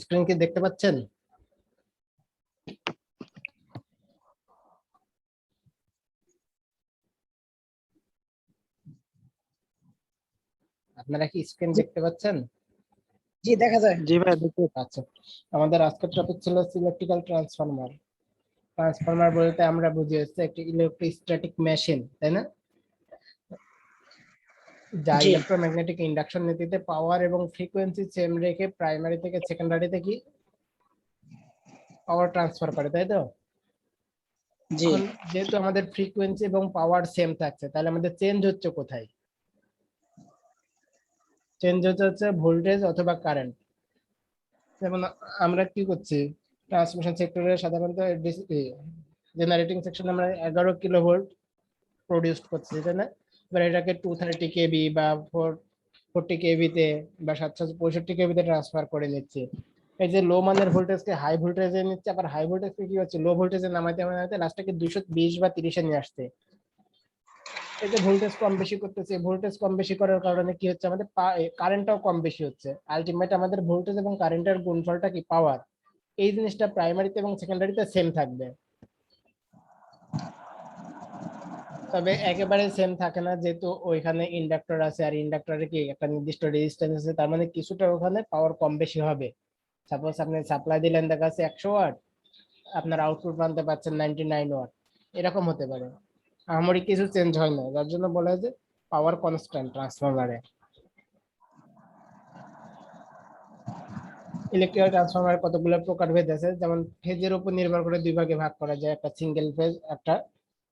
Screen কি দেখতে পাচ্ছেন? আপনারা কি স্ক্রিন দেখতে পাচ্ছেন? জি দেখা যায়। জি ভাই দেখতে। আচ্ছা, আমাদের আজকের টপিক ছিল ইলেকট্রিক্যাল ট্রান্সফরমার। ট্রান্সফরমার বলতে আমরা বুঝি হচ্ছে একটি ইলেকট্রোস্ট্যাটিক মেশিন, তাই না? যা জি। ইলেকট্রোম্যাগনেটিক ইন্ডাকশন নীতিতে পাওয়ার এবং ফ্রিকোয়েন্সি সেম রেখে প্রাইমারি থেকে সেকেন্ডারিতে কি পাওয়ার ট্রান্সফার করে, তাই তো? জি এখন যেহেতু আমাদের ফ্রিকোয়েন্সি এবং পাওয়ার সেম থাকছে, তাহলে আমাদের চেঞ্জ হচ্ছে কোথায়? চেঞ্জ হচ্ছে ভোল্টেজ অথবা কারেন্ট। যেমন আমরা কি করছি, ট্রান্সমিশন সেক্টরে সাধারণত জেনারেটিং সেকশন আমরা 11 কিলোভোল্ট প্রডিউস করছি, তাই না? এবার এটাকে 230 কেভি বা 440 কেভিতে বা 765 কেভিতে ট্রান্সফার করে নিচ্ছি। এই যে লো মানের ভোল্টেজকে হাই ভোল্টেজে নিচ্ছে, আবার হাই ভোল্টেজকে কি হচ্ছে লো ভোল্টেজে নামাইতে নামাইতে লাস্টে 220 বা 30 এ নিয়ে আসছে। এই যে ভোল্টেজ কম বেশি করতেছে, ভোল্টেজ কম বেশি করার কারণে কি হচ্ছে, আমাদের কারেন্টটাও কম বেশি হচ্ছে। আলটিমেট আমাদের ভোল্টেজ এবং কারেন্টের গুণফলটা কি পাওয়ার, এই জিনিসটা প্রাইমারিতে এবং সেকেন্ডারিতে সেম থাকবে। তবে একেবারে সেম থাকে না, যেহেতু ওইখানে ইন্ডাক্টর আছে, আর ইন্ডাক্টরে কি একটা নির্দিষ্ট রেজিস্ট্যান্স আছে, তার মানে কিছুটা ওখানে পাওয়ার কম বেশি হবে। সাপোজ আপনি সাপ্লাই দিলেন দেখা যাচ্ছে 100 ওয়াট, আপনার আউটপুট মানতে পারছেন 99 ওয়াট, এরকম হতে পারে। আমারই কিছু চেঞ্জ হয় না, যার জন্য বলা হয় যে পাওয়ার কনস্ট্যান্ট ট্রান্সফরমারে। ইলেকট্রিক্যাল ট্রান্সফরমার কতগুলো প্রকারভেদ আছে, যেমন ফেজের উপর নির্ভর করে দুই ভাগে ভাগ করা যায়, একটা সিঙ্গেল ফেজ, একটা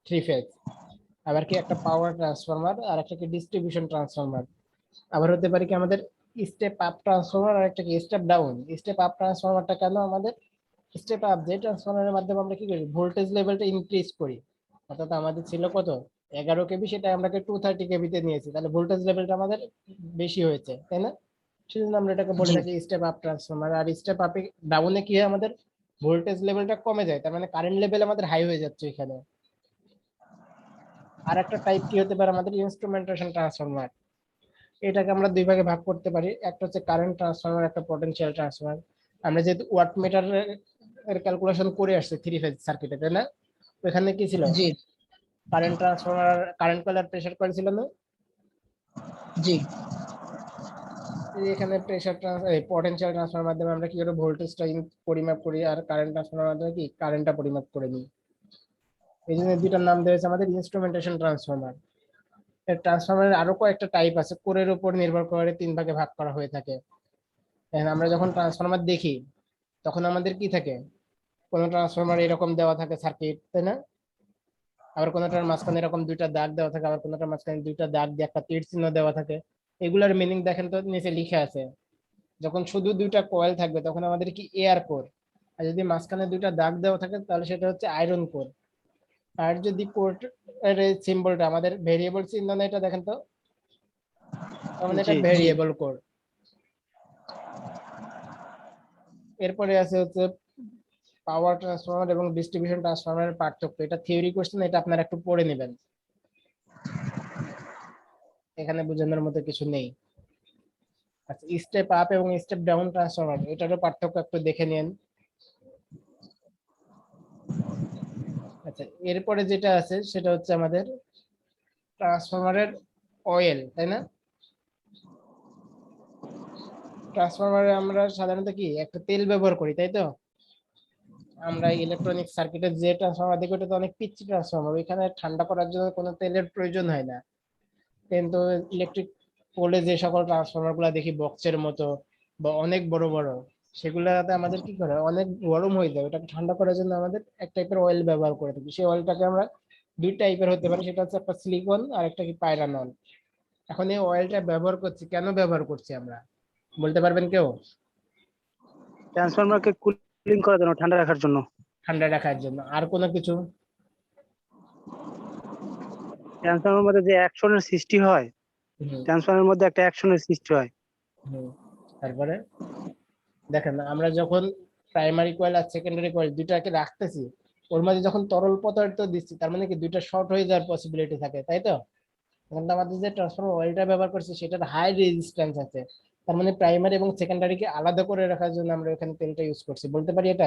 থ্রি ফেজ। আবার কি একটা পাওয়ার ট্রান্সফরমার, আর একটা কি ডিস্ট্রিবিউশন ট্রান্সফরমার। আবার হতে পারে কি আমাদের স্টেপ আপ ট্রান্সফরমার, আর একটা কি স্টেপ ডাউন। স্টেপ আপ ট্রান্সফরমারটা কেন আমাদের স্টেপ আপ, যে ট্রান্সফরমারের মাধ্যমে আমরা কি করি, ভোল্টেজ লেভেলটা ইনক্রিজ করি। অর্থাৎ আমাদের ছিল কত 11 কেভি, সেটা আমরা 230 কেভিতে নিয়েছি, তাহলে ভোল্টেজ লেভেলটা আমাদের বেশি হয়েছে, তাই না? সেজন্য আমরা এটাকে বলে জি থাকি স্টেপ আপ ট্রান্সফরমার। আর স্টেপ আপে ডাউনে কি হয়, আমাদের ভোল্টেজ লেভেলটা কমে যায়, তার মানে কারেন্ট লেভেল আমাদের হাই হয়ে যাচ্ছে এখানে। আর একটা টাইপ কি হতে পারে, আমাদের ইনস্ট্রুমেন্টেশন ট্রান্সফরমার। এটাকে আমরা দুই ভাগে ভাগ করতে পারি, একটা হচ্ছে কারেন্ট ট্রান্সফরমার, একটা পটেনশিয়াল ট্রান্সফরমার। আমরা যেহেতু ওয়াট মিটার এর ক্যালকুলেশন করে আসছি থ্রি ফেজ সার্কিটে, তাই না? ওখানে কি ছিল, জি কারেন্ট ট্রান্সফরমার, কারেন্ট কয়েল আর প্রেসার কয়েল ছিল না? জি এখানে প্রেসার পটেনশিয়াল ট্রান্সফারের মাধ্যমে আমরা কি করে ভোল্টেজটা পরিমাপ করি, আর কারেন্ট ট্রান্সফারের মাধ্যমে কি কারেন্টটা পরিমাপ করে নিই। এই জন্য দুইটার নাম দিয়েছে আমাদের ইনস্ট্রুমেন্টেশন ট্রান্সফরমার। এর ট্রান্সফরমারের আরো কয়েকটা টাইপ আছে, কোরের উপর নির্ভর করে তিন ভাগে ভাগ করা হয়ে থাকে। আমরা যখন ট্রান্সফরমার দেখি, তখন আমাদের কি থাকে, কোনো ট্রান্সফরমার এরকম দেওয়া থাকে সার্কিট, তাই না? আবার কোনোটার মাঝখানে এরকম দুইটা দাগ দেওয়া থাকে, আবার কোনোটার মাঝখানে দুইটা দাগ দিয়ে একটা তীর চিহ্ন দেওয়া থাকে। এগুলার মিনিং দেখেন তো, নিচে লিখে আছে। যখন শুধু দুইটা কয়েল থাকবে তখন আমাদের কি এয়ার কোর, আর যদি মাঝখানে দুইটা দাগ দেওয়া থাকে তাহলে সেটা হচ্ছে আয়রন কোর। আর যদি কোর এর সিম্বলটা আমাদের ভেরিয়েবল চিহ্ন না, এটা দেখেন তো, তার মানে এটা জি জি ভেরিয়েবল কোর। এরপরে আছে হচ্ছে পাওয়ার ট্রান্সফরমার এবং ডিস্ট্রিবিউশন ট্রান্সফরমারের পার্থক্য। এটা থিওরি কোশ্চেন, এটা আপনারা একটু পড়ে নেবেন, এখানে বোঝানোর মতো কিছু নেই। আচ্ছা, স্টেপ আপ এবং স্টেপ ডাউন ট্রান্সফরমার, এটারও পার্থক্য একটু দেখে নিন। আচ্ছা, এরপরে যেটা আছে সেটা হচ্ছে আমাদের ট্রান্সফরমারের অয়েল, তাই না? ট্রান্সফরমারে আমরা সাধারণত কি একটা তেল ব্যবহার করি, তাই তো? আমরা ইলেকট্রনিক সার্কিটের যে ট্রান্সফরমার দেখি ওটা তো অনেক পিচ্ছি ট্রান্সফরমার, ওইখানে ঠান্ডা করার জন্য কোনো তেলের প্রয়োজন হয় না। কিন্তু ইলেকট্রিক পোলে যে সকল ট্রান্সফরমার গুলা দেখি বক্সের মতো বা অনেক বড় বড়, সেগুলাতে আমাদের কি করে, অনেক গরম হয়ে যায়, ওটাকে ঠান্ডা করার জন্য আমাদের এক টাইপের অয়েল ব্যবহার করে থাকি। সেই অয়েলটাকে আমরা দুই টাইপের হতে পারে, সেটা হচ্ছে একটা সিলিকন আর একটা কি পাইরানল। এখন এই অয়েলটা ব্যবহার করছি, কেন ব্যবহার করছি আমরা, বলতে পারবেন কেউ? ট্রান্সফরমারকে কুলিং করার জন্য, ঠান্ডা রাখার জন্য। ঠান্ডা রাখার জন্য। আর কোনো কিছু? ট্রান্সফরমারের মধ্যে যে অ্যাকশনের সৃষ্টি হয়, হুম, ট্রান্সফরমারের মধ্যে একটা অ্যাকশনের সৃষ্টি হয়। হুম। তারপরে দেখেন, আমরা যখন প্রাইমারি কয়েল আর সেকেন্ডারি কয়েল দুইটাকে রাখতেছি, ওর মাঝে যখন তরল পদার্থ দিচ্ছি, তার মানে কি দুইটা শর্ট হয়ে যাওয়ার পসিবিলিটি থাকে, তাই তো? এখন আমাদের যে ট্রান্সফরমার অয়েলটা ব্যবহার করছি সেটার হাই রেজিস্ট্যান্স আছে, তার মানে প্রাইমারি এবং সেকেন্ডারিকে আলাদা করে রাখার জন্য আমরা এখানে তেলটা ইউজ করছি, বলতে পারি এটা।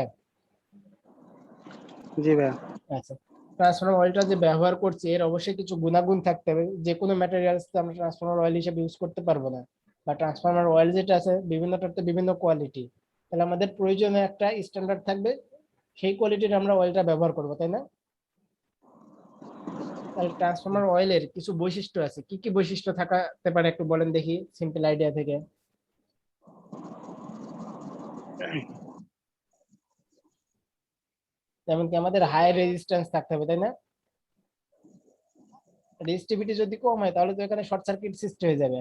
জি ভাইয়া। আচ্ছা, ট্রান্সফর্মার অয়েলটা যে ব্যবহার করছি এর অবশ্যই কিছু গুণাগুণ থাকতে হবে। যে কোনো ম্যাটেরিয়ালস আমরা ট্রান্সফর্মার অয়েল হিসেবে ইউজ করতে পারবো না, বা ট্রান্সফর্মার অয়েল যেটা আছে বিভিন্নটার তো বিভিন্ন কোয়ালিটি। তাহলে আমাদের প্রয়োজনে একটা স্ট্যান্ডার্ড থাকবে, সেই কোয়ালিটির আমরা অয়েলটা ব্যবহার করবো, তাই না? তাহলে ট্রান্সফর্মার অয়েলের কিছু বৈশিষ্ট্য আছে, কি কি বৈশিষ্ট্য থাকতে পারে একটু বলেন দেখি, সিম্পল আইডিয়া থেকে। যেমন কি আমাদের হাই রেজিস্ট্যান্স থাকতে হবে, তাই না? রেজিস্টিভিটি যদি কম হয় তাহলে তো এখানে শর্ট সার্কিট সৃষ্টি হয়ে যাবে।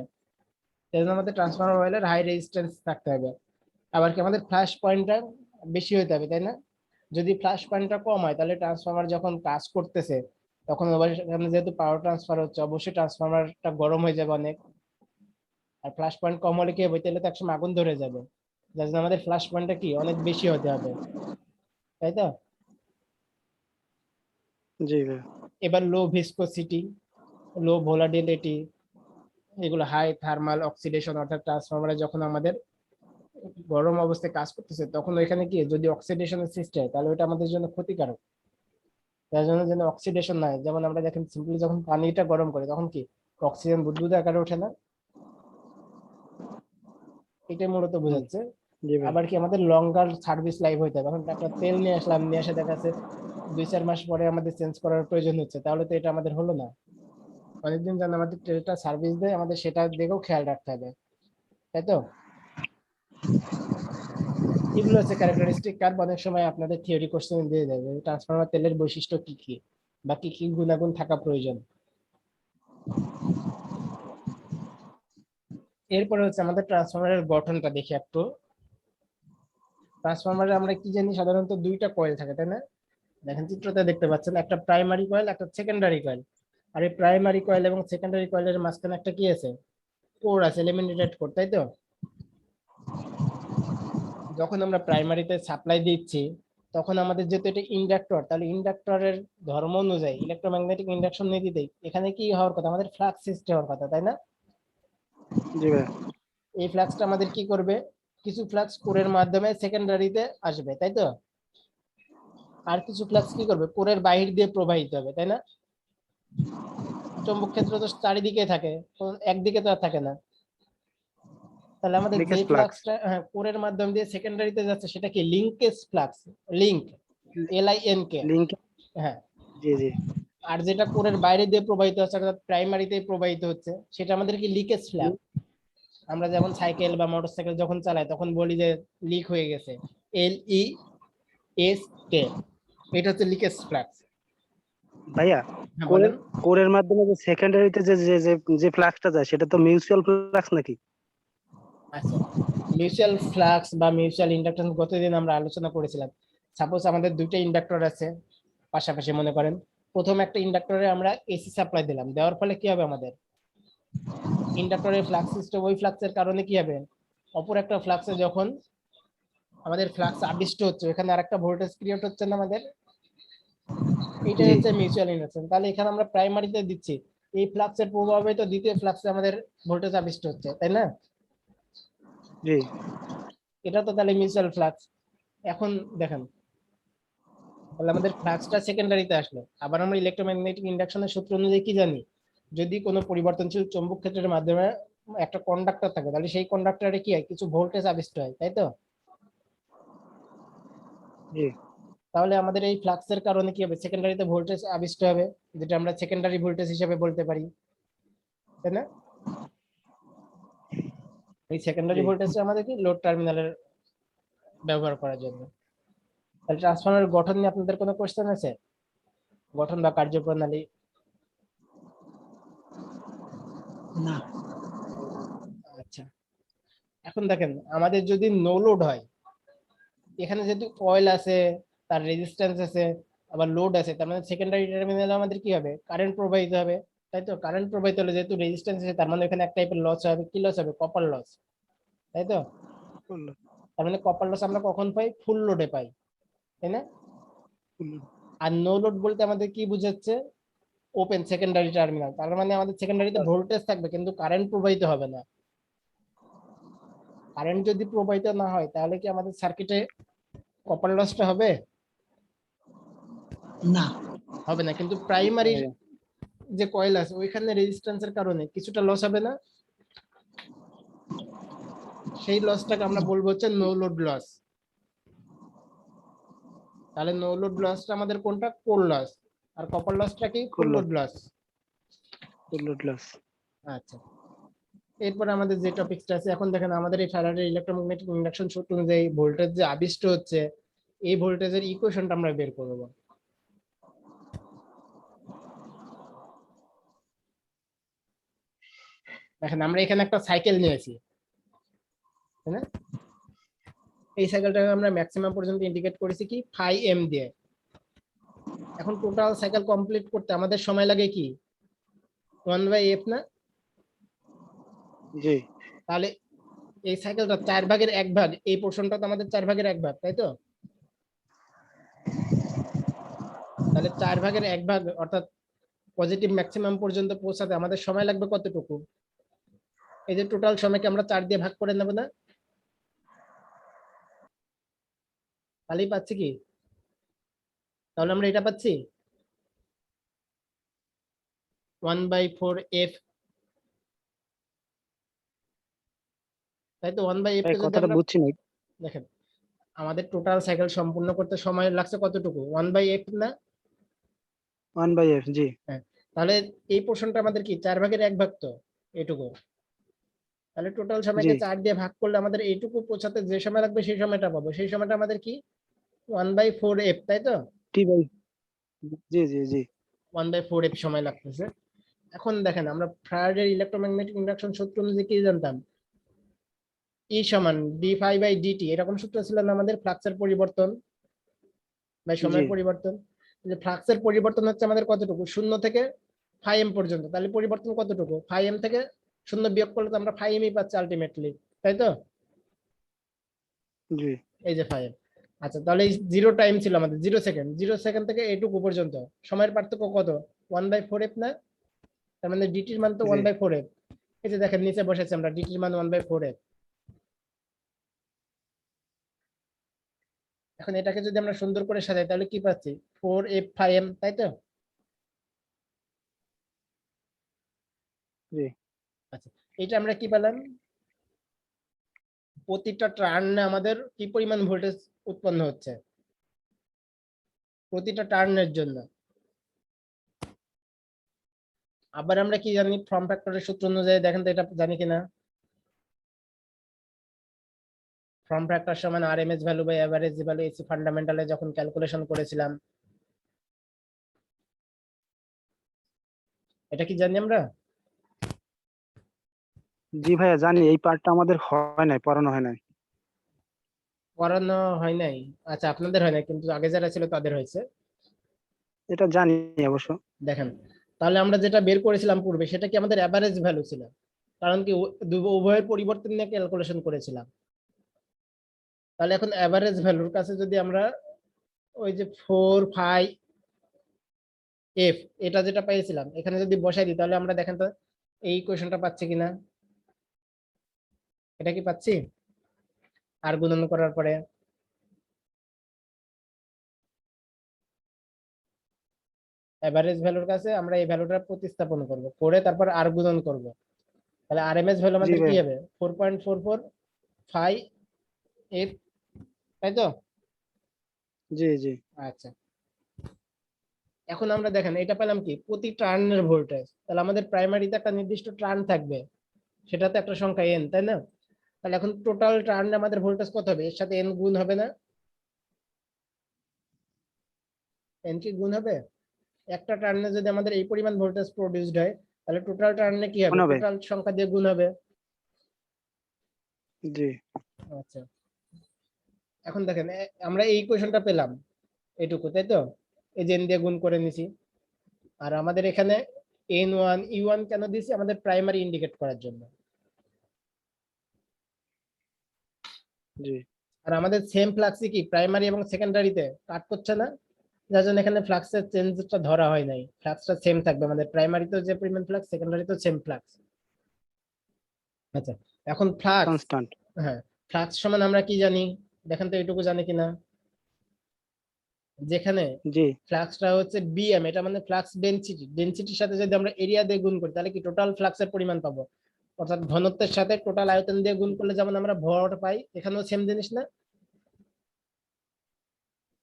এই জন্য আমাদের ট্রান্সফর্মার অয়েলের হাই রেজিস্ট্যান্স থাকতে হবে। আবার কি আমাদের ফ্ল্যাশ পয়েন্টটা বেশি হতে হবে, তাই না? যদি ফ্ল্যাশ পয়েন্টটা কম হয় তাহলে ট্রান্সফর্মার যখন কাজ করতেছে তখন এখানে যেহেতু পাওয়ার ট্রান্সফার হচ্ছে, অবশ্যই ট্রান্সফর্মারটা গরম হয়ে যাবে অনেক। আর ফ্ল্যাশ পয়েন্ট কম হলে কি হবে, তাহলে তো একসময় আগুন ধরে যাবে। যার জন্য আমাদের ফ্ল্যাশ পয়েন্টটা কি অনেক বেশি হতে হবে, তাই তো? জি ভাইয়া। এবার লো ভিসকোসিটি, লো ভোলাটিলিটি, এগুলো হাই থার্মাল অক্সিডেশন, অর্থাৎ ট্রান্সফরমারে যখন আমাদের গরম অবস্থায় কাজ করতেছে তখন ওইখানে কি যদি অক্সিডেশনের সৃষ্টি হয় তাহলে ওটা আমাদের জন্য ক্ষতিকারক। তার জন্য যেন অক্সিডেশন না হয়। যেমন আমরা দেখেন সিম্পলি যখন পানিটা গরম করে তখন কি অক্সিজেন বুদবুদ আকারে ওঠে না, এটাই মূলত বোঝাচ্ছে। জি ভাইয়া। আবার কি আমাদের লঙ্গার সার্ভিস লাইফ হইতে হবে। এখন একটা তেল নিয়ে আসলাম, নিয়ে এসে দেখা যাচ্ছে 2-4 মাস পরে আমাদের চেঞ্জ করার প্রয়োজন হচ্ছে, তাহলে তো এটা আমাদের হলো না। অনেকদিন যেন আমাদের তেলটা সার্ভিস দেয়, আমাদের সেটা দিকেও খেয়াল রাখতে হবে, তাই তো? এগুলো হচ্ছে ক্যারেক্টারিস্টিক কার্ভ। অনেক সময় আপনাদের থিওরি কোশ্চেন দিয়ে দেবে ট্রান্সফরমার তেলের বৈশিষ্ট্য কি কি বা কি কি গুণাগুণ থাকা প্রয়োজন। এরপরে হচ্ছে আমাদের ট্রান্সফরমারের গঠনটা দেখি একটু। ট্রান্সফরমারে আমরা কি জানি, সাধারণত দুইটা কয়েল থাকে, তাই না? দেখেন চিত্রতে দেখতে পাচ্ছেন, একটা প্রাইমারি কয়েল, একটা সেকেন্ডারি কয়েল। আর এই প্রাইমারি কয়েল এবং সেকেন্ডারি কয়েলের মাঝখানে একটা কি আছে, কোর আছে, লেমিনেটেড কোর, তাই তো? যখন আমরা প্রাইমারিতে সাপ্লাই দিচ্ছি তখন আমাদের যেহেতু এটা ইন্ডাক্টর, তাহলে ইন্ডাক্টরের ধর্ম অনুযায়ী ইলেকট্রোম্যাগনেটিক ইন্ডাকশন নীতিতে এখানে কি হওয়ার কথা, আমাদের ফ্লাক্স সৃষ্টি হওয়ার কথা, তাই না? জি ভাইয়া। এই ফ্লাক্সটা আমাদের কি করবে, কিছু ফ্লাক্স কোরের মাধ্যমে সেকেন্ডারিতে আসবে, তাই তো? আর কিছু ফ্লাক্স কি করবে, কোরের বাহির দিয়ে প্রবাহিত হবে, তাই না? চৌম্বক ক্ষেত্র তো চারিদিকে থাকে, তো একদিকে তো আর থাকে না। তাহলে আমাদের যে লিকেজ ফ্লাক্স। ফ্লাক্সটা কোরের মাধ্যম দিয়ে সেকেন্ডারিতে যাচ্ছে সেটা কি linkage flux, link, LINK। Link. হ্যাঁ। জি জি। আর যেটা কোরের বাইরে দিয়ে প্রবাহিত হচ্ছে অর্থাৎ প্রাইমারিতে প্রবাহিত হচ্ছে সেটা আমাদের কি লিকেজ ফ্লাক্স। আমরা যেমন সাইকেল বা মোটরসাইকেল যখন চালাই তখন বলি যে লিক হয়ে গেছে, LESK, এটা হচ্ছে লিকেজ ফ্লাক্স। ভাইয়া, হ্যাঁ কোরের বলেন। কোরের মাধ্যমে যে সেকেন্ডারিতে যে যে যে যে ফ্লাক্সটা যায় সেটা তো মিউচুয়াল ফ্লাক্স নাকি? আচ্ছা, মিউচুয়াল ফ্লাক্স বা মিউচুয়াল ইন্ডাকটেন্স গতদিন আমরা আলোচনা করেছিলাম। সাপোজ আমাদের দুইটা ইন্ডাক্টর আছে পাশাপাশি, মনে করেন প্রথম একটা ইন্ডাক্টরে আমরা এসি সাপ্লাই দিলাম, দেওয়ার ফলে কি হবে, আমাদের ইন্ডাক্টরের ফ্লাক্স সিস্টেম, ওই ফ্লাক্সের কারণে কি হবে, অপর একটা ফ্লাক্সে যখন আমাদের ফ্লাক্স আবিষ্ট হচ্ছে এখানে আরেকটা ভোল্টেজ ক্রিয়েট হচ্ছে না আমাদের, এইটাই জি হচ্ছে মিউচুয়াল ইন্ডাকশন। তাহলে এখানে আমরা প্রাইমারিতে দিচ্ছি, এই ফ্লাক্সের প্রভাবে তো দ্বিতীয় ফ্লাক্সে আমাদের ভোল্টেজ আবিষ্ট হচ্ছে, তাই না? জি। এটা তো তাহলে মিউচুয়াল ফ্লাক্স। এখন দেখেন, তাহলে আমাদের ফ্লাক্সটা সেকেন্ডারিতে আসলো। আবার আমরা ইলেকট্রোম্যাগনেটিক ইন্ডাকশনের সূত্র অনুযায়ী কি জানি, যদি কোনো পরিবর্তনশীল চৌম্বক ক্ষেত্রের মাধ্যমে একটা কন্ডাক্টর থাকে তাহলে সেই কন্ডাক্টরে কি হয়, কিছু ভোল্টেজ আবিষ্ট হয়, তাই তো? জি। তাহলে আমাদের এই ফ্লাক্সের কারণে কি হবে, সেকেন্ডারিতে ভোল্টেজ আবিষ্ট হবে, যেটা আমরা সেকেন্ডারি ভোল্টেজ হিসেবে বলতে পারি, তাই না? এই সেকেন্ডারি জি। ভোল্টেজ আমাদের কি লোড টার্মিনালের ব্যবহার করার জন্য। তাহলে ট্রান্সফরমারের গঠন নিয়ে আপনাদের কোনো কোশ্চেন আছে, গঠন বা কার্যপ্রণালী? না। আচ্ছা, এখন দেখেন আমাদের যদি নো লোড হয়, এখানে যেহেতু কয়েল আছে, তার রেজিস্ট্যান্স আছে, আবার লোড আছে, তার মানে সেকেন্ডারি টার্মিনালে আমাদের কি হবে, কারেন্ট প্রবাহিত হবে, তাই তো? কারেন্ট প্রবাহিত হলে যেহেতু রেজিস্ট্যান্স আছে তার মানে এখানে এক টাইপের লস হবে, কি লস হবে, কপার লস, তাই তো? তার মানে কপার লস আমরা কখন পাই, ফুল লোডে পাই, তাই না? আর নো লোড বলতে আমাদের কি বুঝাচ্ছে, ওপেন সেকেন্ডারি টার্মিনাল, তার মানে আমাদের সেকেন্ডারিতে ভোল্টেজ থাকবে কিন্তু কারেন্ট প্রবাহিত হবে না। কারেন্ট যদি প্রবাহিত না হয় তাহলে কি আমাদের সার্কিটে কপার লসটা হবে? না, হবে না, কিন্তু প্রাইমারি যে কয়েল আছে ওইখানে রেজিস্ট্যান্সের কারণে কিছুটা লস হবে না? সেই লসটাকে আমরা বলবো হচ্ছে নো লোড লস। তাহলে নো লোড লসটা আমাদের কোনটা? Core loss. আর কপার লসটা কি? Full load loss. Load loss. আচ্ছা, এরপর আমাদের যে টপিকটা আছে এখন দেখেন, আমাদের এই ফ্যারাডের ইলেকট্রোম্যাগনেটিক ইন্ডাকশন সূত্র অনুযায়ী ভোল্টেজ যে আবিষ্ট হচ্ছে, এই ভোল্টেজের ইকুয়েশনটা আমরা বের করব। দেখেন আমরা এখানে একটা সাইকেল নিয়েছি, তাই না? এই সাইকেলটাকে আমরা ম্যাক্সিমাম পর্যন্ত ইন্ডিকেট করেছি কি ফাই এম দিয়ে। এখন টোটাল সাইকেল কমপ্লিট করতে আমাদের সময় লাগে কি 1/f না? জি। তাহলে এই সাইকেলটা 4/1 এই পোর্শনটা তো আমাদের 4/1, তাই তো? তাহলে 4/1 অর্থাৎ পজিটিভ ম্যাক্সিমাম পর্যন্ত পৌঁছাতে আমাদের সময় লাগবে কতটুকু? এই যে টোটাল সময়কে আমরা 4 দিয়ে ভাগ করে নেব না? তাহলেই পাচ্ছি কি? তাহলে আমরা এটা পাচ্ছি 1/4f, তাই তো? 1/f কে যদি কথাটা আমরা বুঝছি না। দেখেন, আমাদের টোটাল সাইকেল সম্পূর্ণ করতে সময় লাগছে কতটুকু? 1/f না? 1/f, জি। হ্যাঁ, তাহলে এই পোর্শনটা আমাদের কি 4/1 তো এটুকু। তাহলে টোটাল সময়কে 4 দিয়ে ভাগ করলে আমাদের এইটুকু পৌঁছাতে যে সময় লাগবে সেই সময়টা পাবো। সেই সময়টা আমাদের কি 1/4f, তাই তো? টি by, G G G. 1/4f সময় লাগতেছে। এখন দেখেন আমরা ফ্যারাডের ইলেকট্রোম্যাগনেটিক ইন্ডাকশন সূত্র অনুযায়ী কি জানতাম? E সমান d∅dt, এরকম সূত্র ছিল না আমাদের? ফ্লাক্সের পরিবর্তন বা সময়ের পরিবর্তন। যে ফ্লাক্সের পরিবর্তন হচ্ছে আমাদের কতটুকু? 0 থেকে φm পর্যন্ত। তাহলে পরিবর্তন কতটুকু? φm থেকে 0 বিয়োগ করলে তো আমরা φm পাচ্ছি আলটিমেটলি, তাই তো? জি এই যে φm। আচ্ছা, তাহলে এই 0 টাইম ছিল আমাদের 0 সেকেন্ড। 0 সেকেন্ড থেকে এইটুকু পর্যন্ত সময়ের পার্থক্য কত? 1/4f না? তার মানে ডিটির মান তো জি 1/4f। এই যে দেখেন নিচে বসেছে আমরা, ডিটির মান 1/4f। এখন এটাকে যদি আমরা সুন্দর করে সাজাই তাহলে কি পাচ্ছি? 4f∅m, তাই তো? জি। আচ্ছা, এটা আমরা কি পেলাম? প্রতিটা টার্নে আমাদের কি পরিমাণ ভোল্টেজ উৎপন্ন হচ্ছে প্রতিটা টার্নের জন্য। আবার আমরা কি জানি? ফর্ম ফ্যাক্টরের সূত্র অনুযায়ী দেখেন তো এটা জানি কিনা? ফর্ম ফ্যাক্টর সমান RMS value by average value, AC ফান্ডামেন্টালে যখন ক্যালকুলেশন করেছিলাম। এটা কি জানি আমরা? জি ভাইয়া জানি, এই পার্টটা আমাদের হয় নাই, পড়ানো হয় নাই। করানো হয় নাই? আচ্ছা, আপনাদের হয় নাই, কিন্তু আগে যারা ছিল তাদের হয়েছে। এটা জানি অবশ্য। দেখেন, তাহলে আমরা যেটা বের করেছিলাম পূর্বে সেটা কি আমাদের এভারেজ ভ্যালু ছিল? কারণ কি উভয়ের পরিবর্তন নিয়ে ক্যালকুলেশন করেছিলাম। তাহলে এখন এভারেজ ভ্যালুর কাছে যদি আমরা ওই যে 4/5f এটা যেটা পেয়েছিলাম এখানে যদি বসাই দিই তাহলে আমরা দেখেন তো এই ইকুয়েশনটা পাচ্ছি কিনা? এটা কি পাচ্ছি? আর গুণন করার পরে এভারেজ ভ্যালুর কাছে আমরা এই ভ্যালুটা প্রতিস্থাপন করব, করে তারপর আর গুণন করব। তাহলে আরএমএস ভ্যালু জি আমাদের কি ভাইয়া, হবে? 4.445f, তাই তো? জি জি আচ্ছা, এখন আমরা দেখেন এটা পেলাম কি প্রতি টার্নের ভোল্টেজ। তাহলে আমাদের প্রাইমারিতে একটা নির্দিষ্ট টার্ন থাকবে, সেটাতে একটা সংখ্যা এন, তাই না? তাহলে এখন টোটাল টার্নে আমাদের ভোল্টেজ কত হবে? এর সাথে এন গুণ হবে না? এন কি গুণ হবে? একটা টার্নে যদি আমাদের এই পরিমাণ ভোল্টেজ প্রডিউসড হয় তাহলে টোটাল টার্নে কি হবে? মনে হবে। টোটাল সংখ্যা দিয়ে গুণ হবে। জি আচ্ছা, এখন দেখেন আমরা এই ইকুয়েশনটা পেলাম এটুকু, তাই তো? এই যে এন দিয়ে গুণ করে নিছি। আর আমাদের এখানে N1 E1 কেন দিয়েছি? আমাদের প্রাইমারি ইন্ডিকেট করার জন্য। জি আর আমাদের সেম ফ্লাক্সই কি প্রাইমারি এবং সেকেন্ডারিতে কাট করছে না, যার জন্য এখানে ফ্লাক্সের চেঞ্জটা ধরা হয় নাই। ফ্লাক্সটা সেম থাকবে, আমাদের প্রাইমারিতেও যে পরিমাণ ফ্লাক্স সেকেন্ডারিতেও সেম ফ্লাক্স। আচ্ছা, এখন ফ্লাক্স কনস্ট্যান্ট। হ্যাঁ, ফ্লাক্স সমান আমরা কি জানি দেখেন তো, এইটুকু জানি কিনা, যেখানে জি ফ্লাক্সটা হচ্ছে বিএম, এটা মানে ফ্লাক্স ডেনসিটি, ডেনসিটির সাথে যদি আমরা এরিয়া দিয়ে গুণ করি তাহলে কি টোটাল ফ্লাক্সের পরিমাণ পাবো, অর্থাৎ ঘনত্বের সাথে টোটাল আয়তন দিয়ে গুণ করলে যেমন আমরা ভর পাই, এখানেও সেম জিনিস না,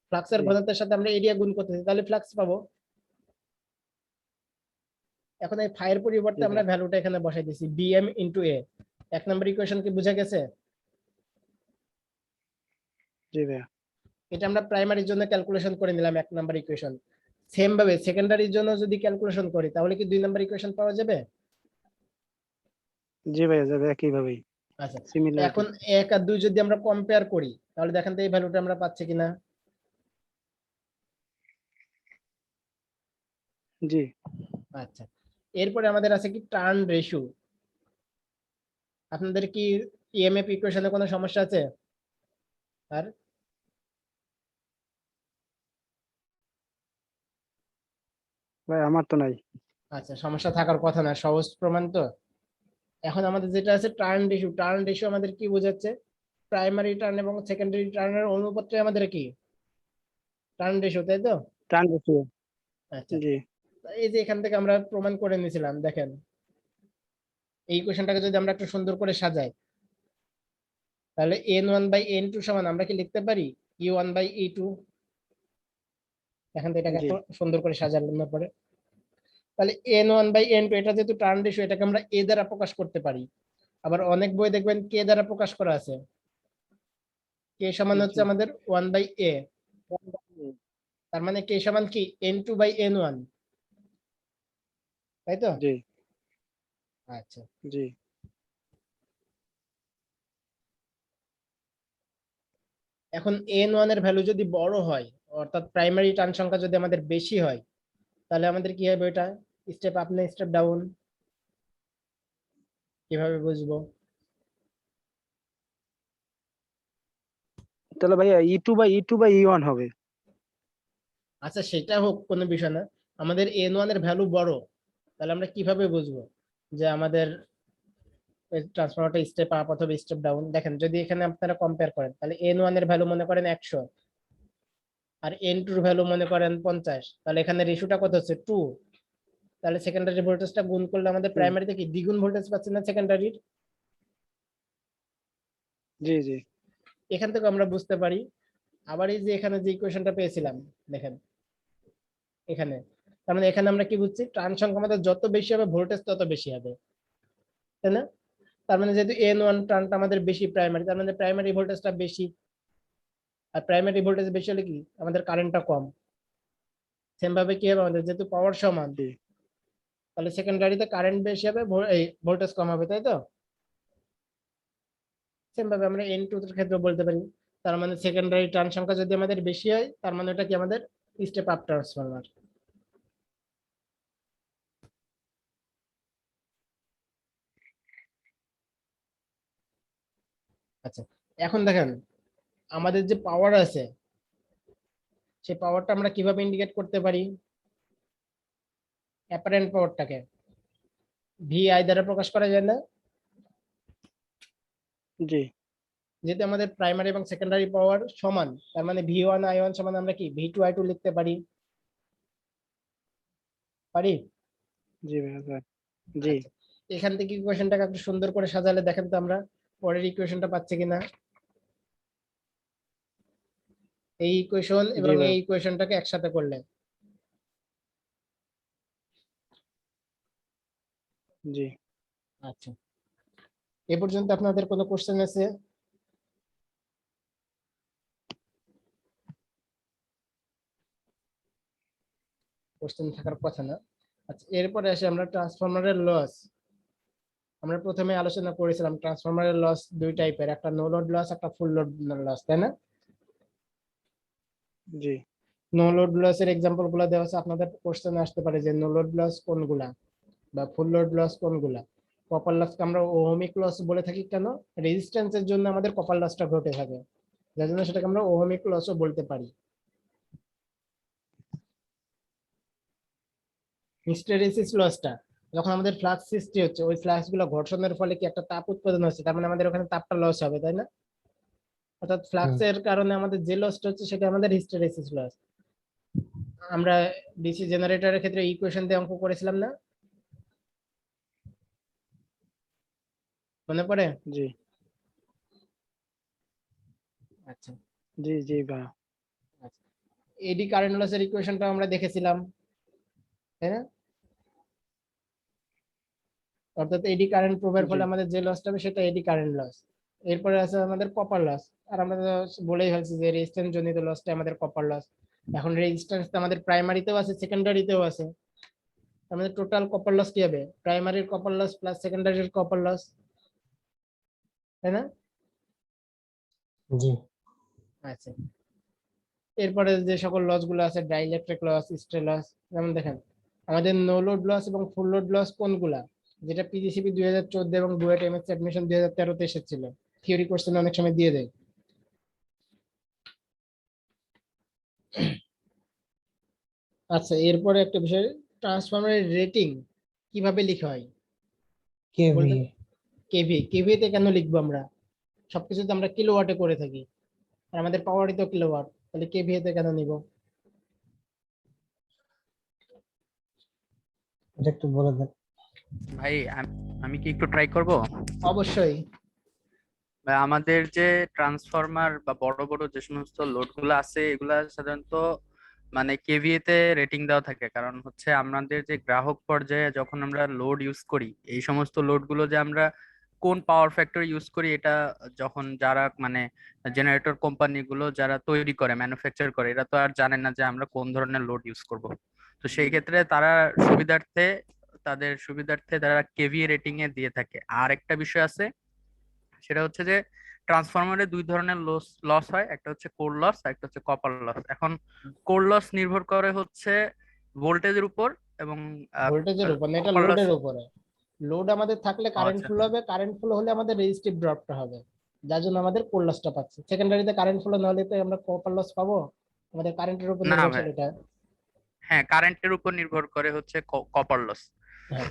ফ্লাক্সের জি ঘনত্বের সাথে আমরা এরিয়া গুণ করতেছি তাহলে ফ্লাক্স পাবো। এখন এই ফাইয়ের পরিবর্তে জি আমরা ভাই ভ্যালুটা এখানে বসাই দিছি বিএম ইন্টু এ। এক নম্বর ইকুয়েশন কি বুঝা গেছে? জি ভাই এটা আমরা প্রাইমারির জন্য ক্যালকুলেশন করে নিলাম এক নাম্বার ইকুয়েশন। সেম ভাবে সেকেন্ডারির জন্য যদি ক্যালকুলেশন করি তাহলে কি দুই নাম্বার ইকুয়েশন পাওয়া যাবে? জি ভাই যাবে একইভাবেই আচ্ছা, সিমিলারিটি। এখন 1 আর 2 যদি আমরা কম্পেয়ার করি তাহলে দেখেন তো এই ভ্যালুটা আমরা পাচ্ছি কিনা। জি আচ্ছা, এরপরে আমাদের আছে কি টার্ন রেশিও। আপনাদের কি ইএমএফ ইকুয়েশনে কোনো সমস্যা আছে? আর ভাই আমার তো নাই। আচ্ছা, সমস্যা থাকার কথা না, সহজ প্রমাণ তো। এখন আমাদের যেটা আছে টার্ন রেশিও, টার্ন রেশিও আমাদের কি বোঝাচ্ছে, প্রাইমারি টার্ন এবং সেকেন্ডারি টার্নের অনুপাতটা আমাদের কি টার্ন রেশিও, তাই তো? টান বেশি। আচ্ছা, জি এই যে এখান থেকে আমরা প্রমাণ করে নিয়েছিলাম, দেখেন এই কোশ্চেনটাকে যদি আমরা একটু সুন্দর করে সাজাই তাহলে n1/n2 সমান আমরা কি লিখতে পারি e1/e2। দেখেন তো এটাকে জি একটু সুন্দর করে সাজানোর পরে তাহলে n1/n2 এটা যেহেতু টার্ন রেশিও, এটাকে আমরা a দ্বারা প্রকাশ করতে পারি। আবার অনেক বই দেখবেন k দ্বারা প্রকাশ করা আছে, k সমান হচ্ছে জি আমাদের 1/a, তার মানে k সমান কি n2/n1, তাই তো? জি আচ্ছা, জি এখন n1 এর ভ্যালু যদি বড় হয়, অর্থাৎ প্রাইমারি টার্ন সংখ্যা যদি আমাদের বেশি হয় তাহলে আমাদের কি হবে, এটা স্টেপ আপ না স্টেপ ডাউন, কিভাবে বুঝবো? তাহলে ভাইয়া E2/E1 হবে। আচ্ছা, সেটা হোক, কোনো বিষয় না, আমাদের n1 এর ভ্যালু বড়, তাহলে আমরা কিভাবে বুঝবো যে আমাদের ট্রান্সফরমারটা স্টেপ আপ অথবা স্টেপ ডাউন? দেখেন যদি এখানে আপনারা কম্পেয়ার করেন তাহলে n1 এর ভ্যালু মনে করেন 100 আর n2 এর ভ্যালু মনে করেন 50, তাহলে এখানে রেশিওটা কত হচ্ছে 2, তাহলে সেকেন্ডারি ভোল্টেজটা গুণ করলে আমাদের হুম, প্রাইমারিতে কি দ্বিগুণ ভোল্টেজ পাচ্ছি না সেকেন্ডারির? জি জি এখান থেকে আমরা বুঝতে পারি। আবার এই যে এখানে যে ইকুয়েশনটা পেয়েছিলাম, দেখেন এখানে, তার মানে এখানে আমরা কি বুঝছি, টার্ন সংখ্যা আমাদের যত বেশি হবে ভোল্টেজ তত বেশি হবে, তাই না? তার মানে যেহেতু n1 টার্নটা আমাদের বেশি প্রাইমারি, তার মানে প্রাইমারি ভোল্টেজটা বেশি, আর প্রাইমারি ভোল্টেজ বেশি হলে কি আমাদের কারেন্টটা কম। সেম ভাবে কি হবে, আমাদের যেহেতু পাওয়ার সমান জি তাহলে সেকেন্ডারিতে কারেন্ট বেশি হবে, এই ভোল্টেজ কম হবে, তাই তো? সেম ভাবে আমরা n2 এর ক্ষেত্রে বলতে পারি, তার মানে সেকেন্ডারি টার্ন সংখ্যা যদি আমাদের বেশি হয় তার মানে এটা কি আমাদের স্টেপ আপ ট্রান্সফরমার। আচ্ছা, এখন দেখেন আমাদের যে পাওয়ার আছে সেই পাওয়ারটা আমরা কিভাবে ইন্ডিকেট করতে পারি, অ্যাপারেন্ট পাওয়ারটাকে VI দ্বারা প্রকাশ করা যায় না? জি যেহেতু আমাদের প্রাইমারি এবং সেকেন্ডারি পাওয়ার সমান, তার মানে V1I1 সমান আমরা কি V2I2 লিখতে পারি, পারি? জি ভাইয়া জি আচ্ছা, এখান থেকে ইকুয়েশনটাকে একটু সুন্দর করে সাজালে দেখেন তো আমরা পরের ইকুয়েশনটা পাচ্ছি কিনা। এই ইকুয়েশন জি এবং ভাই এই ইকুয়েশনটাকে একসাথে করলে, জি আচ্ছা, এ পর্যন্ত আপনাদের কোনো কোশ্চেন আছে? কোশ্চেন থাকার কথা না। আচ্ছা, এরপরে আসে আমরা ট্রান্সফরমারের লস। আমরা প্রথমে আলোচনা করেছিলাম ট্রান্সফরমারের লস দুই টাইপের, একটা নো লোড লস, একটা ফুল লোড লস, তাই না? জি নো লোড লস এর এক্সাম্পল গুলো দেওয়া আছে, আপনাদের কোশ্চেন আসতে পারে যে নো লোড লস কোনগুলা বা ফুল লোড লস কোনগুলা। কপার লসকে আমরা ওহমিক লস বলে থাকি কেন, রেজিস্ট্যান্সের জন্য আমাদের কপার লসটা ঘটে থাকে, যার জন্য সেটাকে আমরা ওহমিক লসও বলতে পারি। হিস্টেরেসিস লসটা যখন আমাদের ফ্লাক্স সৃষ্টি হচ্ছে ওই ফ্লাক্স গুলো ঘর্ষণের ফলে কি একটা তাপ উৎপাদন হচ্ছে, তার মানে আমাদের ওখানে তাপটা লস হবে, তাই না? অর্থাৎ ফ্লাক্সের কারণে আমাদের যে লসটা হচ্ছে সেটা আমাদের হিস্টেরেসিস লস। আমরা ডিসি জেনারেটরের ক্ষেত্রে ইকুয়েশন দিয়ে অঙ্ক করেছিলাম না, মনে পড়ে? জি আচ্ছা জি জি ভাইয়া। আচ্ছা, এডি কারেন্ট লসের ইকুয়েশনটা আমরা দেখেছিলাম, তাই না? অর্থাৎ এডি কারেন্ট প্রোভের জি ফলে আমাদের যে লসটা হবে সেটা এডি কারেন্ট লস। এরপরে আছে আমাদের কপার লস, আর আমরা তো বলেই ফেলছি যে রেজিস্ট্যান্স জনিত লসটা আমাদের কপার লস। এখন রেজিস্ট্যান্স আমাদের প্রাইমারিতেও আছে সেকেন্ডারিতেও আছে, আমাদের টোটাল কপার লস কি হবে? প্রাইমারির কপার লস প্লাস সেকেন্ডারির কপার লস, তাই না? জি। আচ্ছা, এরপরে যে সকল লস গুলো আছে, ডাইইলেকট্রিক লস, স্ট্রে লস, যেমন দেখেন আমাদের নো লোড লস এবং ফুল লোড লস কোনগুলা, যেটা পিজিসিবি 2014 এবং বুয়েট এমএস অ্যাডমিশন 2013 এসেছিল, থিওরি কোশ্চেন অনেক সময় দিয়ে দেয়। আচ্ছা, এরপরে একটা বিষয়, ট্রান্সফরমারের রেটিং কিভাবে লেখা হয় কেভি। বলতে? কেভি, কেভিতে কেন লিখবো আমরা? সবকিছু তো আমরা কিলোওয়াটে করে থাকি, আর আমাদের পাওয়ারই তো কিলোওয়াট, তাহলে কেভিতে কেন নিব? এটা একটু বলে দেন। ভাই আমি কি একটু ট্রাই করব? অবশ্যই। ভাই আমাদের যে ট্রান্সফরমার বা বড় বড় যে সমস্ত লোড গুলো আছে এগুলা সাধারণত মানে কেভিএ তে রেটিং দেওয়া থাকে, কারণ হচ্ছে আমাদের যে গ্রাহক পর্যায়ে যখন আমরা লোড ইউজ করি এই সমস্ত লোড গুলো যে আমরা কোন পাওয়ার ফ্যাক্টর ইউজ করি এটা যখন যারা মানে জেনারেটর কোম্পানি গুলো যারা তৈরি করে ম্যানুফ্যাকচার করে এরা তো আর জানে না যে আমরা কোন ধরনের লোড ইউজ করব। তো সেই ক্ষেত্রে তারা সুবিধার্থে তাদের সুবিধার্থে তারা কেভিএ রেটিং এ দিয়ে থাকে। আর একটা বিষয় আছে, সেটা হচ্ছে যে ট্রান্সফরমারে দুই ধরনের লস লস হয়, একটা হচ্ছে কোর লস আর একটা হচ্ছে কপার লস। এখন কোর লস নির্ভর করে হচ্ছে ভোল্টেজের উপর এবং ভোল্টেজের উপর না, এটা কপার লস। লোডের উপরে। লোড আমাদের থাকলে কারেন্ট আচ্ছা, ফ্লো হবে, কারেন্ট ফ্লো হলে আমাদের রেজিস্টিভ ড্রপটা হবে, যার জন্য আমাদের কোর লসটা পাচ্ছি। সেকেন্ডারিতে কারেন্ট ফ্লো না হলে তো আমরা কপার লস পাবো, আমাদের কারেন্টের উপর না নির্ভরশীল ভাই, এটা। হ্যাঁ কারেন্টের উপর নির্ভর করে হচ্ছে কপার লস। হ্যাঁ।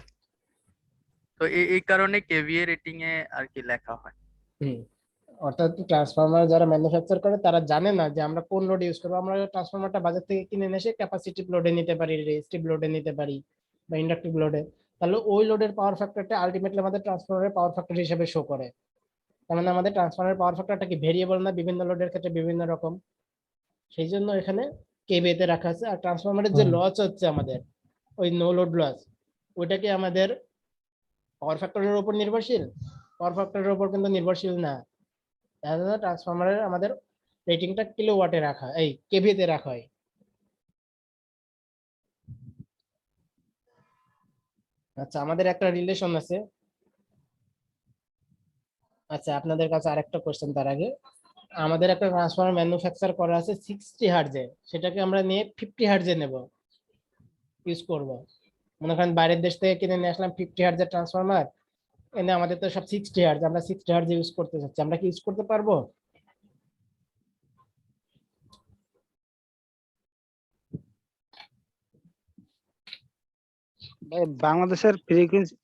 তো এই কারণে কেভিএ রেটিং এ আর কি লেখা হয়। হুম। অর্থাৎ ট্রান্সফরমার যারা ম্যানুফ্যাকচার করে তারা জানে না যে আমরা কোন লোড ইউজ করবো। আমরা ট্রান্সফরমারটা বাজার থেকে কিনে এনে এসে ক্যাপাসিটিভ লোডে নিতে পারি, রেজিস্টিভ লোডে নিতে পারি, বা ইন্ডাকটিভ লোডে। তাহলে ওই লোডের পাওয়ার ফ্যাক্টরটা আলটিমেটলি আমাদের ট্রান্সফরমারের পাওয়ার ফ্যাক্টর হিসেবে শো করে। তার মানে আমাদের ট্রান্সফরমারের পাওয়ার ফ্যাক্টরটা কি ভেরিয়েবল না, বিভিন্ন লোডের ক্ষেত্রে বিভিন্ন রকম। সেই জন্য এখানে কেভিএ তে রাখা আছে। আর ট্রান্সফরমারের যে হুম। লস হচ্ছে আমাদের, ওই নো লোড লস, ওইটা কি আমাদের পাওয়ার ফ্যাক্টরের উপর নির্ভরশীল? পাওয়ার ফ্যাক্টরের উপর কিন্তু নির্ভরশীল না। তার জন্য ট্রান্সফরমারের আমাদের রেটিংটা কিলোওয়াটে রাখা, এই কেভিএ তে রাখা হয়। আচ্ছা, আমাদের একটা রিলেশন আছে। আচ্ছা, আপনাদের কাছে আরেকটা কোশ্চেন তার আগে, আমাদের একটা ট্রান্সফরমার ম্যানুফ্যাকচার করা আছে 60 হার্জে, সেটাকে আমরা নিয়ে 50 হার্জে নেব, ইউজ করব। মনে করেন বাইরের দেশ থেকে কিনে নিয়ে আসলাম 50 হার্জের ট্রান্সফরমার, এনে আমাদের তো সব 60 হার্জ, আমরা 60 হার্জে ইউজ করতে চাচ্ছি, আমরা কি ইউজ করতে পারবো? ভাই, বাংলাদেশের ফ্রিকোয়েন্সি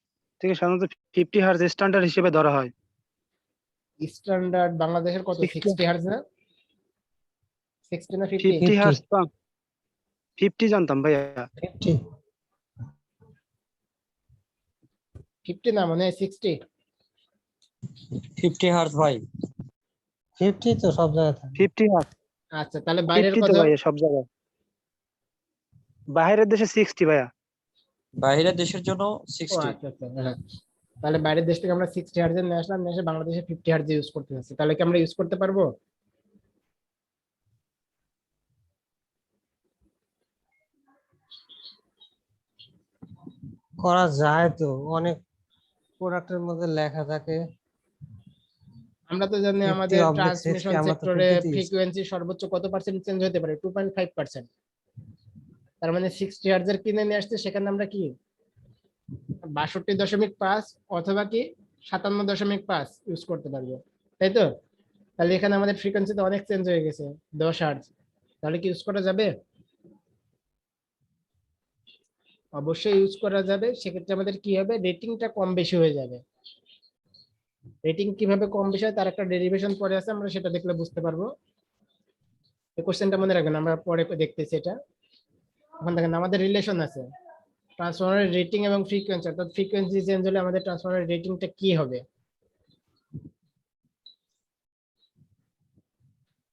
থেকে সাধারণত 50 হার্জ স্ট্যান্ডার্ড হিসেবে ধরা হয়। স্ট্যান্ডার্ড বাংলাদেশের কত, 60 60 হার্জ না? 60 না 50? 50 হার্জ তো 50 জানতাম ভাইয়া। 50। 50 না, মানে 60। 50 হার্জ ভাই। 50 তো সব জায়গায় থাকে। 50 হার্জ, আচ্ছা, তাহলে বাইরের 50 কত? তো ভাইয়া সব জায়গায়। বাইরের দেশে 60 ভাইয়া। বাইরের দেশের জন্য ও 60। আচ্ছা আচ্ছা, হ্যাঁ। তাহলে বাইরের দেশ থেকে আমরা 60 হার্জে নিয়ে আসলাম, নিয়ে এসে বাংলাদেশে 50 হার্জে ইউজ করতে চাচ্ছি, তাহলে কি আমরা ইউজ করতে পারবো? করা যায় তো, অনেক প্রোডাক্টের মধ্যে লেখা থাকে আমরা তো জানি 50 আমাদের অবলিক 60, ট্রান্সমিশন আমরা তো সেক্টরে 50 তে ইউজ করি। ফ্রিকোয়েন্সি সর্বোচ্চ কত পার্সেন্ট চেঞ্জ হতে পারে? 2.5%। তার মানে 60 হার্জের কিনে নিয়ে আসছে, সেখানে আমরা কি 62.5 অথবা কি 57.5 ইউজ করতে পারবো, তাই তো? তাহলে এখানে আমাদের ফ্রিকোয়েন্সি তো অনেক চেঞ্জ হয়ে গেছে, 10 হার্জ। তাহলে কি ইউজ করা যাবে? অবশ্যই ইউজ করা যাবে, সেক্ষেত্রে আমাদের কি হবে, রেটিংটা কম বেশি হয়ে যাবে। রেটিং কিভাবে কম বেশি হয় তার একটা ডেরিভেশন পরে আছে, আমরা সেটা দেখলে বুঝতে পারবো। এই কোশ্চেনটা মনে রাখবেন, আমরা পরে দেখতেছি এটা। এখন দেখেন আমাদের রিলেশন আছে ট্রান্সফরমারের রেটিং এবং ফ্রিকোয়েন্সি, অর্থাৎ ফ্রিকোয়েন্সি চেঞ্জ হলে আমাদের ট্রান্সফরমারের রেটিংটা কি হবে।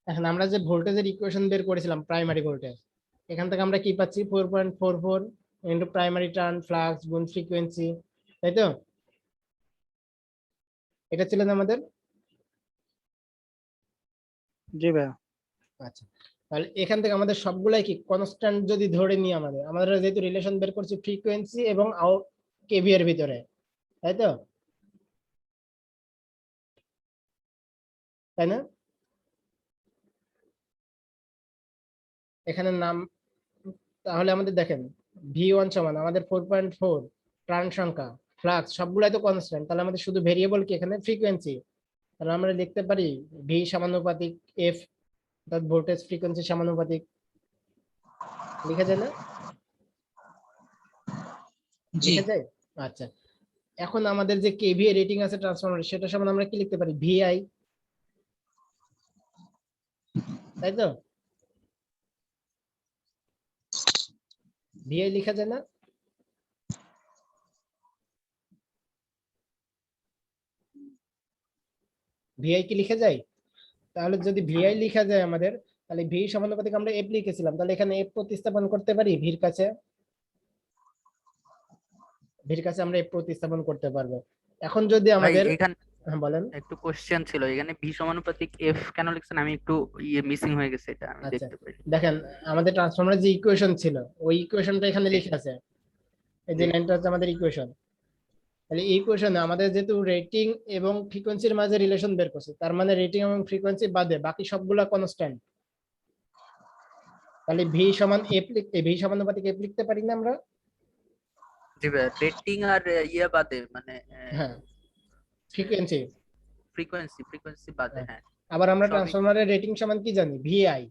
এখন আমরা যে ভোল্টেজের ইকুয়েশন বের করেছিলাম প্রাইমারি ভোল্টেজ, এখান থেকে আমরা কি পাচ্ছি, 4.44 ইন্টু প্রাইমারি টার্ন ফ্লাক্স গুণ ফ্রিকোয়েন্সি, তাই তো? এটা ছিল না আমাদের? জি ভাইয়া। আচ্ছা, তাহলে এখান থেকে আমাদের সবগুলাই কি কনস্ট্যান্ট যদি ধরে নিই, আমাদের যেহেতু রিলেশন বের করছি ফ্রিকোয়েন্সি এবং কেভি এর ভিতরে, তাই তো? তাই না? এখানে নাম, তাহলে আমাদের দেখেন V1 সমান আমাদের 4.4 টার্ন সংখ্যা, ফ্লাক্স সবগুলাই তো কনস্ট্যান্ট, তাহলে আমাদের শুধু ভেরিয়েবল কি এখানে ফ্রিকোয়েন্সি। তাহলে আমরা লিখতে পারি ভি সমানুপাতিক এফ, অর্থাৎ ভোল্টেজ ফ্রিকোয়েন্সি সমানুপাতিক, লিখা যায় না? জি। লিখা যায়। আচ্ছা, এখন আমাদের যে কেভিএ রেটিং আছে ট্রান্সফরমার, সেটা সমান আমরা কি লিখতে পারি, ভিআই, তাই তো? ভিআই লিখা যায় না? ভিআই কি লিখা যায়? তাহলে যদি ভিআই লিখা যায় আমাদের, তাহলে ভি সমানুপাতিক আমরা এফ লিখেছিলাম, তাহলে এখানে এফ প্রতিস্থাপন করতে পারি ভির কাছে, ভির কাছে আমরা এফ প্রতিস্থাপন করতে পারবো। এখন যদি ভাই আমাদের, এখানে হ্যাঁ বলেন। একটু কোশ্চেন ছিল, এখানে ভি সমানুপাতিক এফ কেন লিখছেন? আমি একটু মিসিং হয়ে গেছে, এটা আমি আচ্ছা, দেখতে পাই। দেখেন আমাদের ট্রান্সফরমারের যে ইকুয়েশন ছিল, ওই ইকুয়েশনটা এখানে জি লিখে আছে, এই যে জি। লাইনটা হচ্ছে আমাদের ইকুয়েশন। তাহলে এই ইকুয়েশনে আমাদের যেহেতু রেটিং এবং ফ্রিকোয়েন্সির মাঝে রিলেশন বের করছে, তার মানে রেটিং এবং ফ্রিকোয়েন্সি বাদে বাকি সবগুলা কনস্ট্যান্ট। তাহলে ভি সমান এফ ভি সমানুপাতিক এফ লিখতে পারি না আমরা? জি ভাই, রেটিং আর ইয়ে বাদে মানে হ্যাঁ, ফ্রিকোয়েন্সি। ফ্রিকোয়েন্সি বাদে, হ্যাঁ আবার আমরা সবই। ট্রান্সফরমারের রেটিং সমান কি জানি, ভিআই।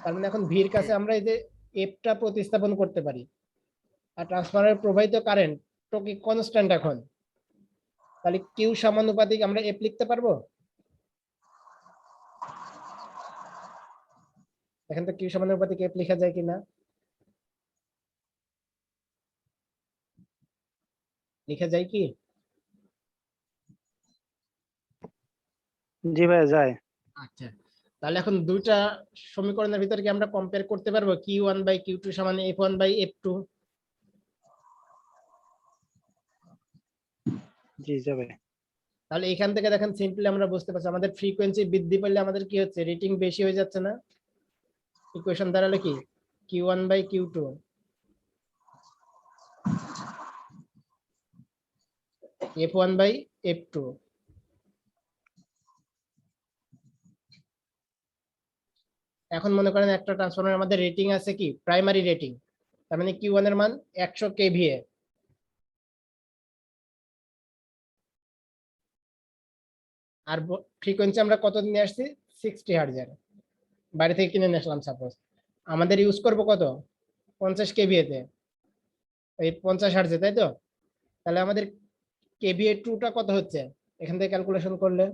তার মানে এখন ভির কাছে আমরা এই যে এফটা প্রতিস্থাপন করতে পারি, আর ট্রান্সফরমারের প্রবাহিত কারেন্ট তো কি কনস্ট্যান্ট এখন, তাহলে কিউ সমানুপাতিক আমরা এফ লিখতে পারবো। এখান থেকে কিউ সমানুপাতিক এফ লেখা যায় কিনা, লেখা যায় কি? জি ভাইয়া যায়। আচ্ছা, তাহলে এখন দুইটা সমীকরণের ভিতরে কি আমরা কম্পেয়ার করতে পারবো, Q one by Q two সমান F one by F two? জি যাবে। তাহলে এখান থেকে দেখেন সিম্পলি আমরা বুঝতে পারছি আমাদের ফ্রিকোয়েন্সি বৃদ্ধি পেলে আমাদের কি হচ্ছে, রেটিং বেশি হয়ে যাচ্ছে না? ইকুয়েশন দাঁড়ালো কি, Q one by Q two F one by F two. এখন মনে করেন একটা ট্রান্সফরমার আমাদের রেটিং আছে কি প্রাইমারি রেটিং, তার মানে কিউ ওয়ান এর মান 100 কেভিএ, আর ফ্রিকোয়েন্সি আমরা কত নিয়ে আসছি, 60 হার্টজের, বাইরে থেকে কিনে নিয়ে আসলাম সাপোজ। আমাদের ইউজ করব কত, 50 কেভিএ তে, এই 50 হার্টজে, তাই তো? তাহলে আমাদের কেভিএ টুটা কত হচ্ছে, এখান থেকে ক্যালকুলেশন করলে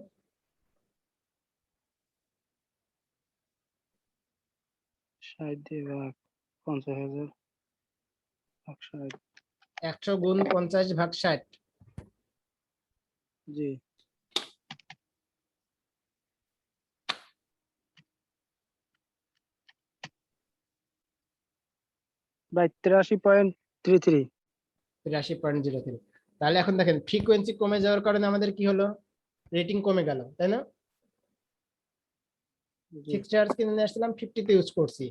60 দিয়ে ভাগ 50,000 ভাগ 60। 100 গুণ 50 ভাগ 60, জি ভাই 83.33। 83.03। তাহলে এখন দেখেন ফ্রিকোয়েন্সি কমে যাওয়ার কারণে আমাদের কি হলো, রেটিং কমে গেল, তাই না? জি 60 হার্টজ কিনে নিয়ে আসলাম, 50 তে ইউজ করছি।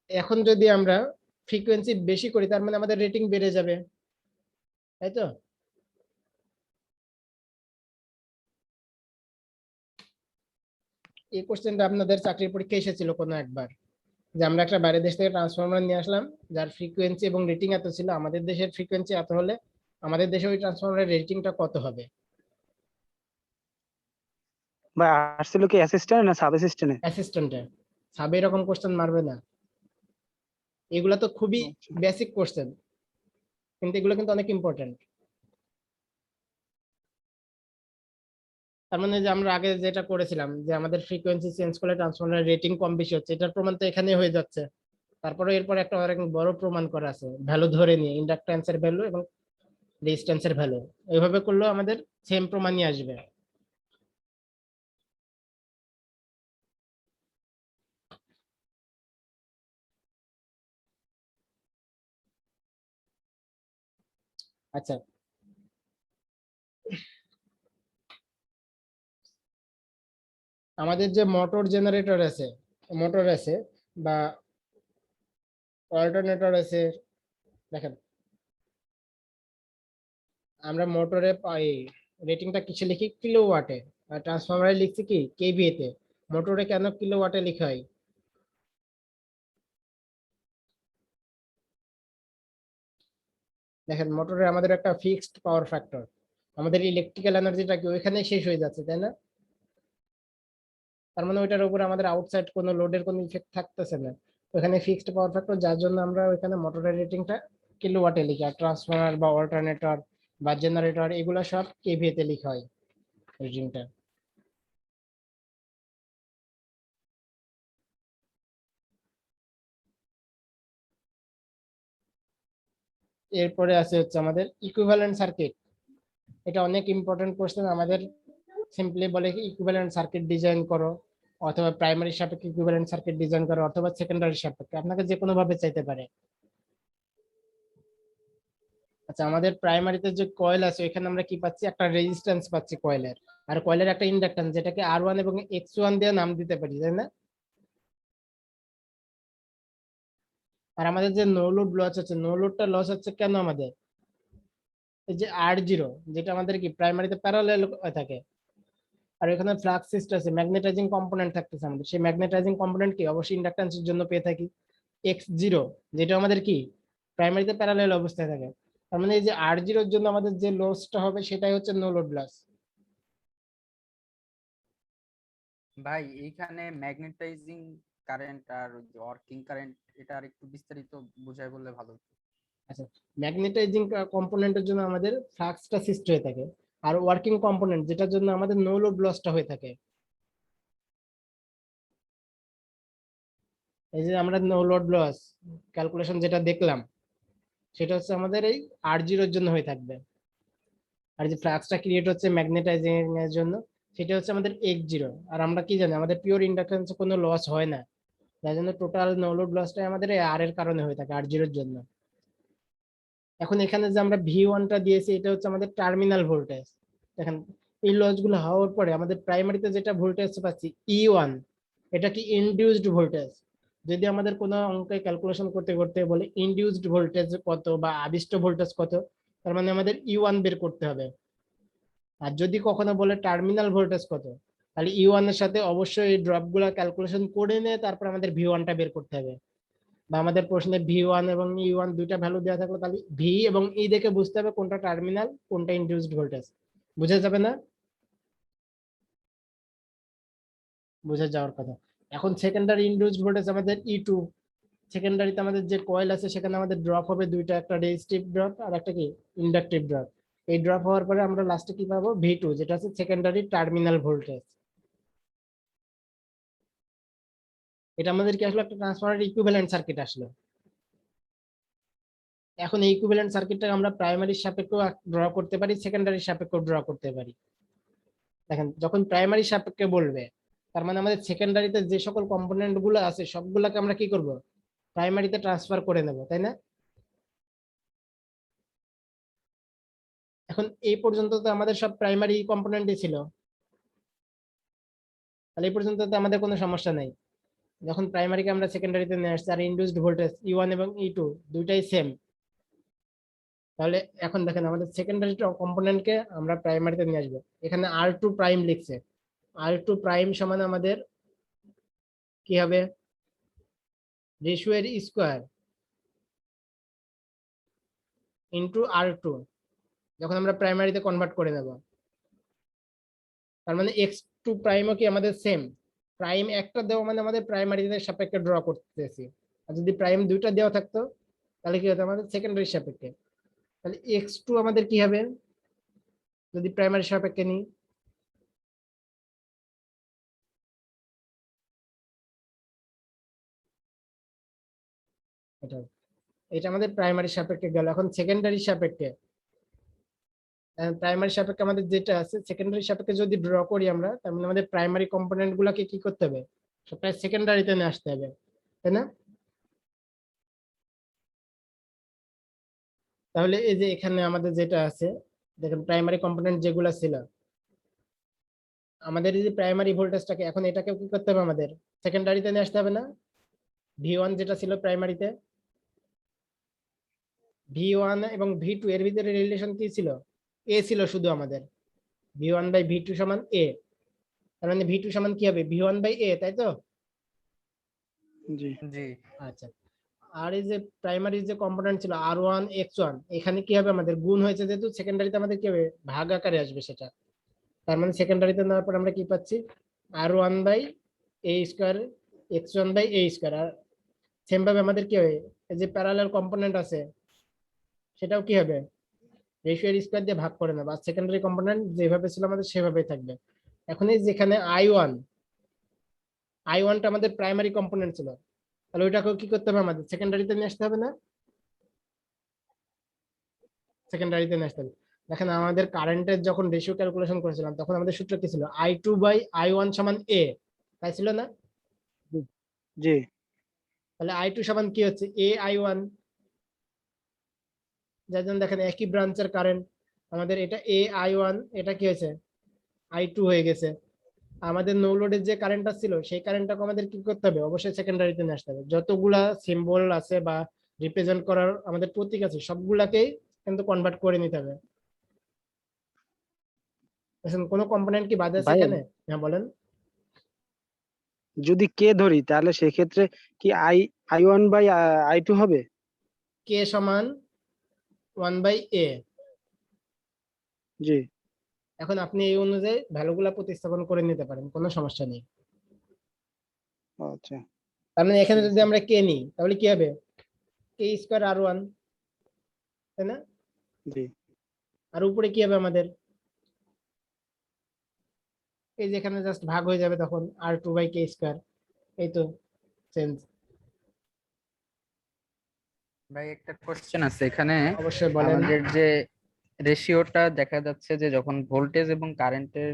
এখন যদি আমরা ফ্রিকোয়েন্সি বেশি করি, তার মানে আমাদের রেটিং বেড়ে যাবে, তাই তো? এই কোশ্চেনটা আপনাদের চাকরির পরীক্ষায় এসেছিল কোনো একবার, যে আমরা একটা বাইরের দেশ থেকে ট্রান্সফরমার নিয়ে আসলাম, যার ফ্রিকোয়েন্সি এবং রেটিং এত ছিল, আমাদের দেশের ফ্রিকোয়েন্সি এত হলে আমাদের দেশে ওই ট্রান্সফরমারের রেটিংটা কত হবে। ভাই আসছিল কি অ্যাসিস্ট্যান্ট না সাব অ্যাসিস্ট্যান্টে? অ্যাসিস্ট্যান্টে। সাবে এরকম কোশ্চেন মারবে না, এগুলা তো খুবই বেসিক কোশ্চেন, কিন্তু এগুলো কিন্তু অনেক ইম্পর্টেন্ট। তার মানে যে আমরা আগে যেটা করেছিলাম যে আমাদের ফ্রিকোয়েন্সি চেঞ্জ করলে ট্রান্সফর্মারের রেটিং কম বেশি হচ্ছে, এটার প্রমাণ তো এখানে হয়ে যাচ্ছে। তারপরে এরপর একটা অনেক বড় প্রমাণ করা আছে ভ্যালু ধরে নিয়ে, ইন্ডাক্ট্যান্সের ভ্যালু এবং রেজিস্ট্যান্সের ভ্যালু, এইভাবে করলেও আমাদের সেম প্রমাণই আসবে। আচ্ছা, আমাদের যে মোটর জেনারেটর আছে, মোটর আছে বা অল্টারনেটর আছে, দেখেন আমরা মোটরে পাই রেটিংটা কিসে লিখি, কিলোওয়াটে, আর ট্রান্সফরমারে লিখছি কি কেভিএ তে। মোটরে কেন কিলোওয়াটে লেখা হয়? দেখেন মোটরে আমাদের একটা ফিক্সড পাওয়ার ফ্যাক্টর, আমাদের ইলেকট্রিক্যাল এনার্জিটা কি ওইখানে শেষ হয়ে যাচ্ছে, তাই না? তার মানে ওইটার উপর আমাদের আউটসাইড কোনো লোডের কোনো ইফেক্ট থাকতেছে না, ওখানে ফিক্সড পাওয়ার ফ্যাক্টর, যার জন্য আমরা ওইখানে মোটরের রেটিংটা কিলোওয়াটে লিখি। আর ট্রান্সফরমার বা অল্টারনেটর বা জেনারেটর এগুলো সব কেভিএ তে লেখা হয় রেটিংটা। এরপরে আছে হচ্ছে আমাদের ইকুইভ্যালেন্ট সার্কিট। এটা অনেক ইম্পর্টেন্ট কোশ্চেন আমাদের। সিম্পলি বলে কি ইকুইভ্যালেন্ট সার্কিট ডিজাইন করো, অথবা প্রাইমারি সাপেক্ষে ইকুইভ্যালেন্ট সার্কিট ডিজাইন করো, অথবা সেকেন্ডারি সাপেক্ষে, আপনাকে যে কোনো ভাবে চাইতে পারে। আচ্ছা, আমাদের প্রাইমারিতে যে কয়েল আছে এখানে আমরা কি পাচ্ছি, একটা রেজিস্ট্যান্স পাচ্ছি কয়েলের, আর কয়েলের একটা ইন্ডাক্ট্যান্স যেটাকে R1 এবং X1 দিয়ে নাম দিতে পারি, তাই না? আর আমাদের যে নো লোড লস আছে, নো লোডটা লস হচ্ছে কেন আমাদের, এই যে R0 যেটা আমাদের কি প্রাইমারিতে প্যারালাল থাকে, আর এখানে ফ্লাক্স সিস্টেম আছে, ম্যাগনেটাইজিং কম্পোনেন্ট থাকতেছে আমাদের, সেই ম্যাগনেটাইজিং কম্পোনেন্ট কি অবশ্যই ইন্ডাক্ট্যান্সের জন্য পেয়ে থাকি X0, যেটা আমাদের কি প্রাইমারিতে প্যারালাল অবস্থায় থাকে। তার মানে এই যে R0 এর জন্য আমাদের যে লসটা হবে সেটাই হচ্ছে নো লোড লস। ভাই এইখানে ম্যাগনেটাইজিং কারেন্ট আর ওয়ার্কিং কারেন্ট এটা আর একটু বিস্তারিত বুঝাই বললে ভালো হতো। আচ্ছা, ম্যাগনেটাইজিং কম্পোনেন্টের জন্য আমাদের ফ্লাক্সটা সৃষ্টি হয়ে থাকে, আর ওয়ার্কিং কম্পোনেন্ট যেটার জন্য আমাদের নো লোড লসটা হয়ে থাকে। এই যে আমরা নো লোড লস ক্যালকুলেশন যেটা দেখলাম সেটা হচ্ছে আমাদের এই R0 এর জন্য হয়ে থাকবে, আর যে ফ্লাক্সটা ক্রিয়েট হচ্ছে ম্যাগনেটাইজিং এর জন্য সেটা হচ্ছে আমাদের X0। আর আমরা কি জানি আমাদের পিওর ইন্ডাকটেন্সে কোনো লস হয় না, যার জন্য টোটাল নো লোড লসটাই আমাদের এই R এর কারণে হয়ে থাকে, R0 এর জন্য। এখন এখানে যে আমরা V1টা দিয়েছি এটা হচ্ছে আমাদের টার্মিনাল ভোল্টেজ। দেখেন এই লস গুলো হওয়ার পরে আমাদের প্রাইমারিতে যেটা ভোল্টেজ পাচ্ছি E1, এটা কি ইনডিউসড ভোল্টেজ। যদি আমাদের কোনো অঙ্কে ক্যালকুলেশন করতে করতে বলে ইনডিউসড ভোল্টেজ কত বা আবিষ্ট ভোল্টেজ কত, তার মানে আমাদের E1 বের করতে হবে। আর যদি কখনো বলে টার্মিনাল ভোল্টেজ কত, তাহলে E1 এর সাথে অবশ্যই এই ড্রপ গুলা ক্যালকুলেশন করে নিয়ে তারপর আমাদের V1টা বের করতে হবে। বা আমাদের প্রশ্নে V1 এবং E1 দুইটা ভ্যালু দেওয়া থাকলে তাহলে V এবং E দেখে বুঝতে হবে কোনটা টার্মিনাল কোনটা ইনডিউসড ভোল্টেজ। বুঝা যাবে না? বুঝে যাওয়ার কথা। এখন সেকেন্ডারি ইনডিউসড ভোল্টেজ আমাদের E2। সেকেন্ডারিতে আমাদের যে কয়েল আছে সেখানে আমাদের ড্রপ হবে দুইটা, একটা রেজিস্টিভ ড্রপ আর একটা কি ইন্ডাকটিভ ড্রপ। এই ড্রপ হওয়ার পরে আমরা লাস্টে কি পাবো, V2, যেটা হচ্ছে সেকেন্ডারি টার্মিনাল ভোল্টেজ। এটা আমাদের কি আসলে একটা ট্রান্সফরমারের ইকুইভ্যালেন্ট সার্কিট আসলো। এখন এই ইকুইভ্যালেন্ট সার্কিটটা আমরা প্রাইমারির সাপেক্ষেও ড্র করতে পারি, সেকেন্ডারির সাপেক্ষেও ড্র করতে পারি। দেখেন যখন প্রাইমারি সাপেক্ষে বলবে তার মানে আমাদের সেকেন্ডারিতে যে সকল কম্পোনেন্ট গুলো আছে সবগুলোকে আমরা কি করব, প্রাইমারিতে ট্রান্সফার করে নেব, তাই না? এখন এই পর্যন্ত তো আমাদের সব প্রাইমারি কম্পোনেন্টই ছিল, তাহলে এই পর্যন্ত তো আমাদের কোনো সমস্যা নাই। যখন প্রাইমারিকে আমরা সেকেন্ডারিতে নিয়ে আসছি আর ইনডিউসড ভোল্টেজ E1 এবং E2 দুইটাই সেম, তাহলে এখন দেখেন আমাদের সেকেন্ডারি কম্পোনেন্টকে আমরা প্রাইমারিতে নিয়ে আসবো। এখানে R2 প্রাইম লিখছে, R2 প্রাইম সমান আমাদের কি হবে, রেশিও এর স্কোয়ার ইন্টু R2, যখন আমরা প্রাইমারিতে কনভার্ট করে নেব। তার মানে X2 প্রাইমও কি আমাদের সেম, প্রাইম একটা দেওয়া মানে আমাদের প্রাইমারিতে সাপেক্ষে ড্র করতেছি। আর যদি প্রাইম দুইটা দেওয়া থাকতো তাহলে কি হতো আমাদের সেকেন্ডারি সাপেক্ষে, তাহলে x2 আমাদের কি হবে যদি প্রাইমারি সাপেক্ষে নিই? এটা এটা আমাদের প্রাইমারি সাপেক্ষে গেল। এখন সেকেন্ডারি সাপেক্ষে, প্রাইমারি সাপেক্ষে আমাদের যেটা আছে সেকেন্ডারি সাপেক্ষে যদি ড্র করি আমরা, তার মানে আমাদের প্রাইমারি কম্পোনেন্ট গুলাকে কি করতে হবে, সবটাই সেকেন্ডারিতে নিয়ে আসতে হবে, তাই না? তাহলে এই যে এখানে আমাদের যেটা আছে দেখেন প্রাইমারি কম্পোনেন্ট যেগুলো ছিল আমাদের, এই যে প্রাইমারি ভোল্টেজটাকে এখন এটাকে কি করতে হবে আমাদের সেকেন্ডারিতে নিয়ে আসতে হবে না? V1 যেটা ছিল প্রাইমারিতে, V1 এবং V2 এর ভিতরে রিলেশন কি ছিল? A ছিল শুধু আমাদের, V1/V2 সমান A, তার মানে V2 সমান কি হবে V1/A, তাই তো? জি জি আচ্ছা, আর এই যে প্রাইমারি যে কম্পোনেন্ট ছিল R1 X1, এখানে কি হবে আমাদের গুণ হয়েছে যেহেতু সেকেন্ডারিতে আমাদের কি হবে ভাগ আকারে আসবে সেটা, তার মানে সেকেন্ডারিতে নেওয়ার পর আমরা কি পাচ্ছি R1/A² X1/A²। আর সেম ভাবে আমাদের কি হবে এই যে প্যারালাল কম্পোনেন্ট আছে সেটাও কি হবে রেশিও এর স্কয়ার দিয়ে ভাগ করে নেব, আর সেকেন্ডারি কম্পোনেন্ট যেভাবে ছিল আমাদের সেভাবেই থাকবে। এখন এই যেখানে I1টা আমাদের প্রাইমারি কম্পোনেন্ট ছিল, তাহলে ওইটাকেও কি করতে হবে আমাদের সেকেন্ডারিতে নিয়ে আসতে হবে না? সেকেন্ডারিতে নিয়ে আসতে হবে। দেখেন আমাদের কারেন্টের যখন রেশিও ক্যালকুলেশন করেছিলাম তখন আমাদের সূত্র কি ছিল I2/I1 সমান A, তাই ছিল না? জি তাহলে I2 সমান কি হচ্ছে AI1, যার জন্য দেখেন একই ব্রাঞ্চের কারেন্ট আমাদের এটা AI1, এটা কি হয়েছে I2 হয়ে গেছে। আমাদের নো লোডের যে কারেন্টটা ছিল সেই কারেন্টটাকে আমাদের কি করতে হবে অবশ্যই সেকেন্ডারিতে নিয়ে আসতে হবে। যতগুলা সিম্বল আছে বা রিপ্রেজেন্ট করার আমাদের প্রতীক আছে সবগুলাকেই কিন্তু কনভার্ট করে নিতে হবে। এখন কোনো কম্পোনেন্ট কি বাদ আছে ভাই, এখানে? হ্যাঁ বলেন। যদি কে ধরি তাহলে সেক্ষেত্রে কি I1/I2 হবে? কে সমান 1/A। জি এখন আপনি এই অনুযায়ী ভ্যালুগুলা প্রতিস্থাপন করে নিতে পারেন, কোনো সমস্যা নেই। আচ্ছা তার মানে এখানে ঠিক যদি আছে। আমরা কে নিই তাহলে কি হবে K² R1, তাই না? জি আর উপরে কি হবে আমাদের এই যে এখানে জাস্ট ভাগ হয়ে যাবে তখন R2/K², এই তো চেঞ্জ। ভাই একটা কোশ্চেন আছে এখানে। অবশ্যই বলেন। আমাদের যে রেশিওটা দেখা যাচ্ছে যে যখন ভোল্টেজ এবং কারেন্টের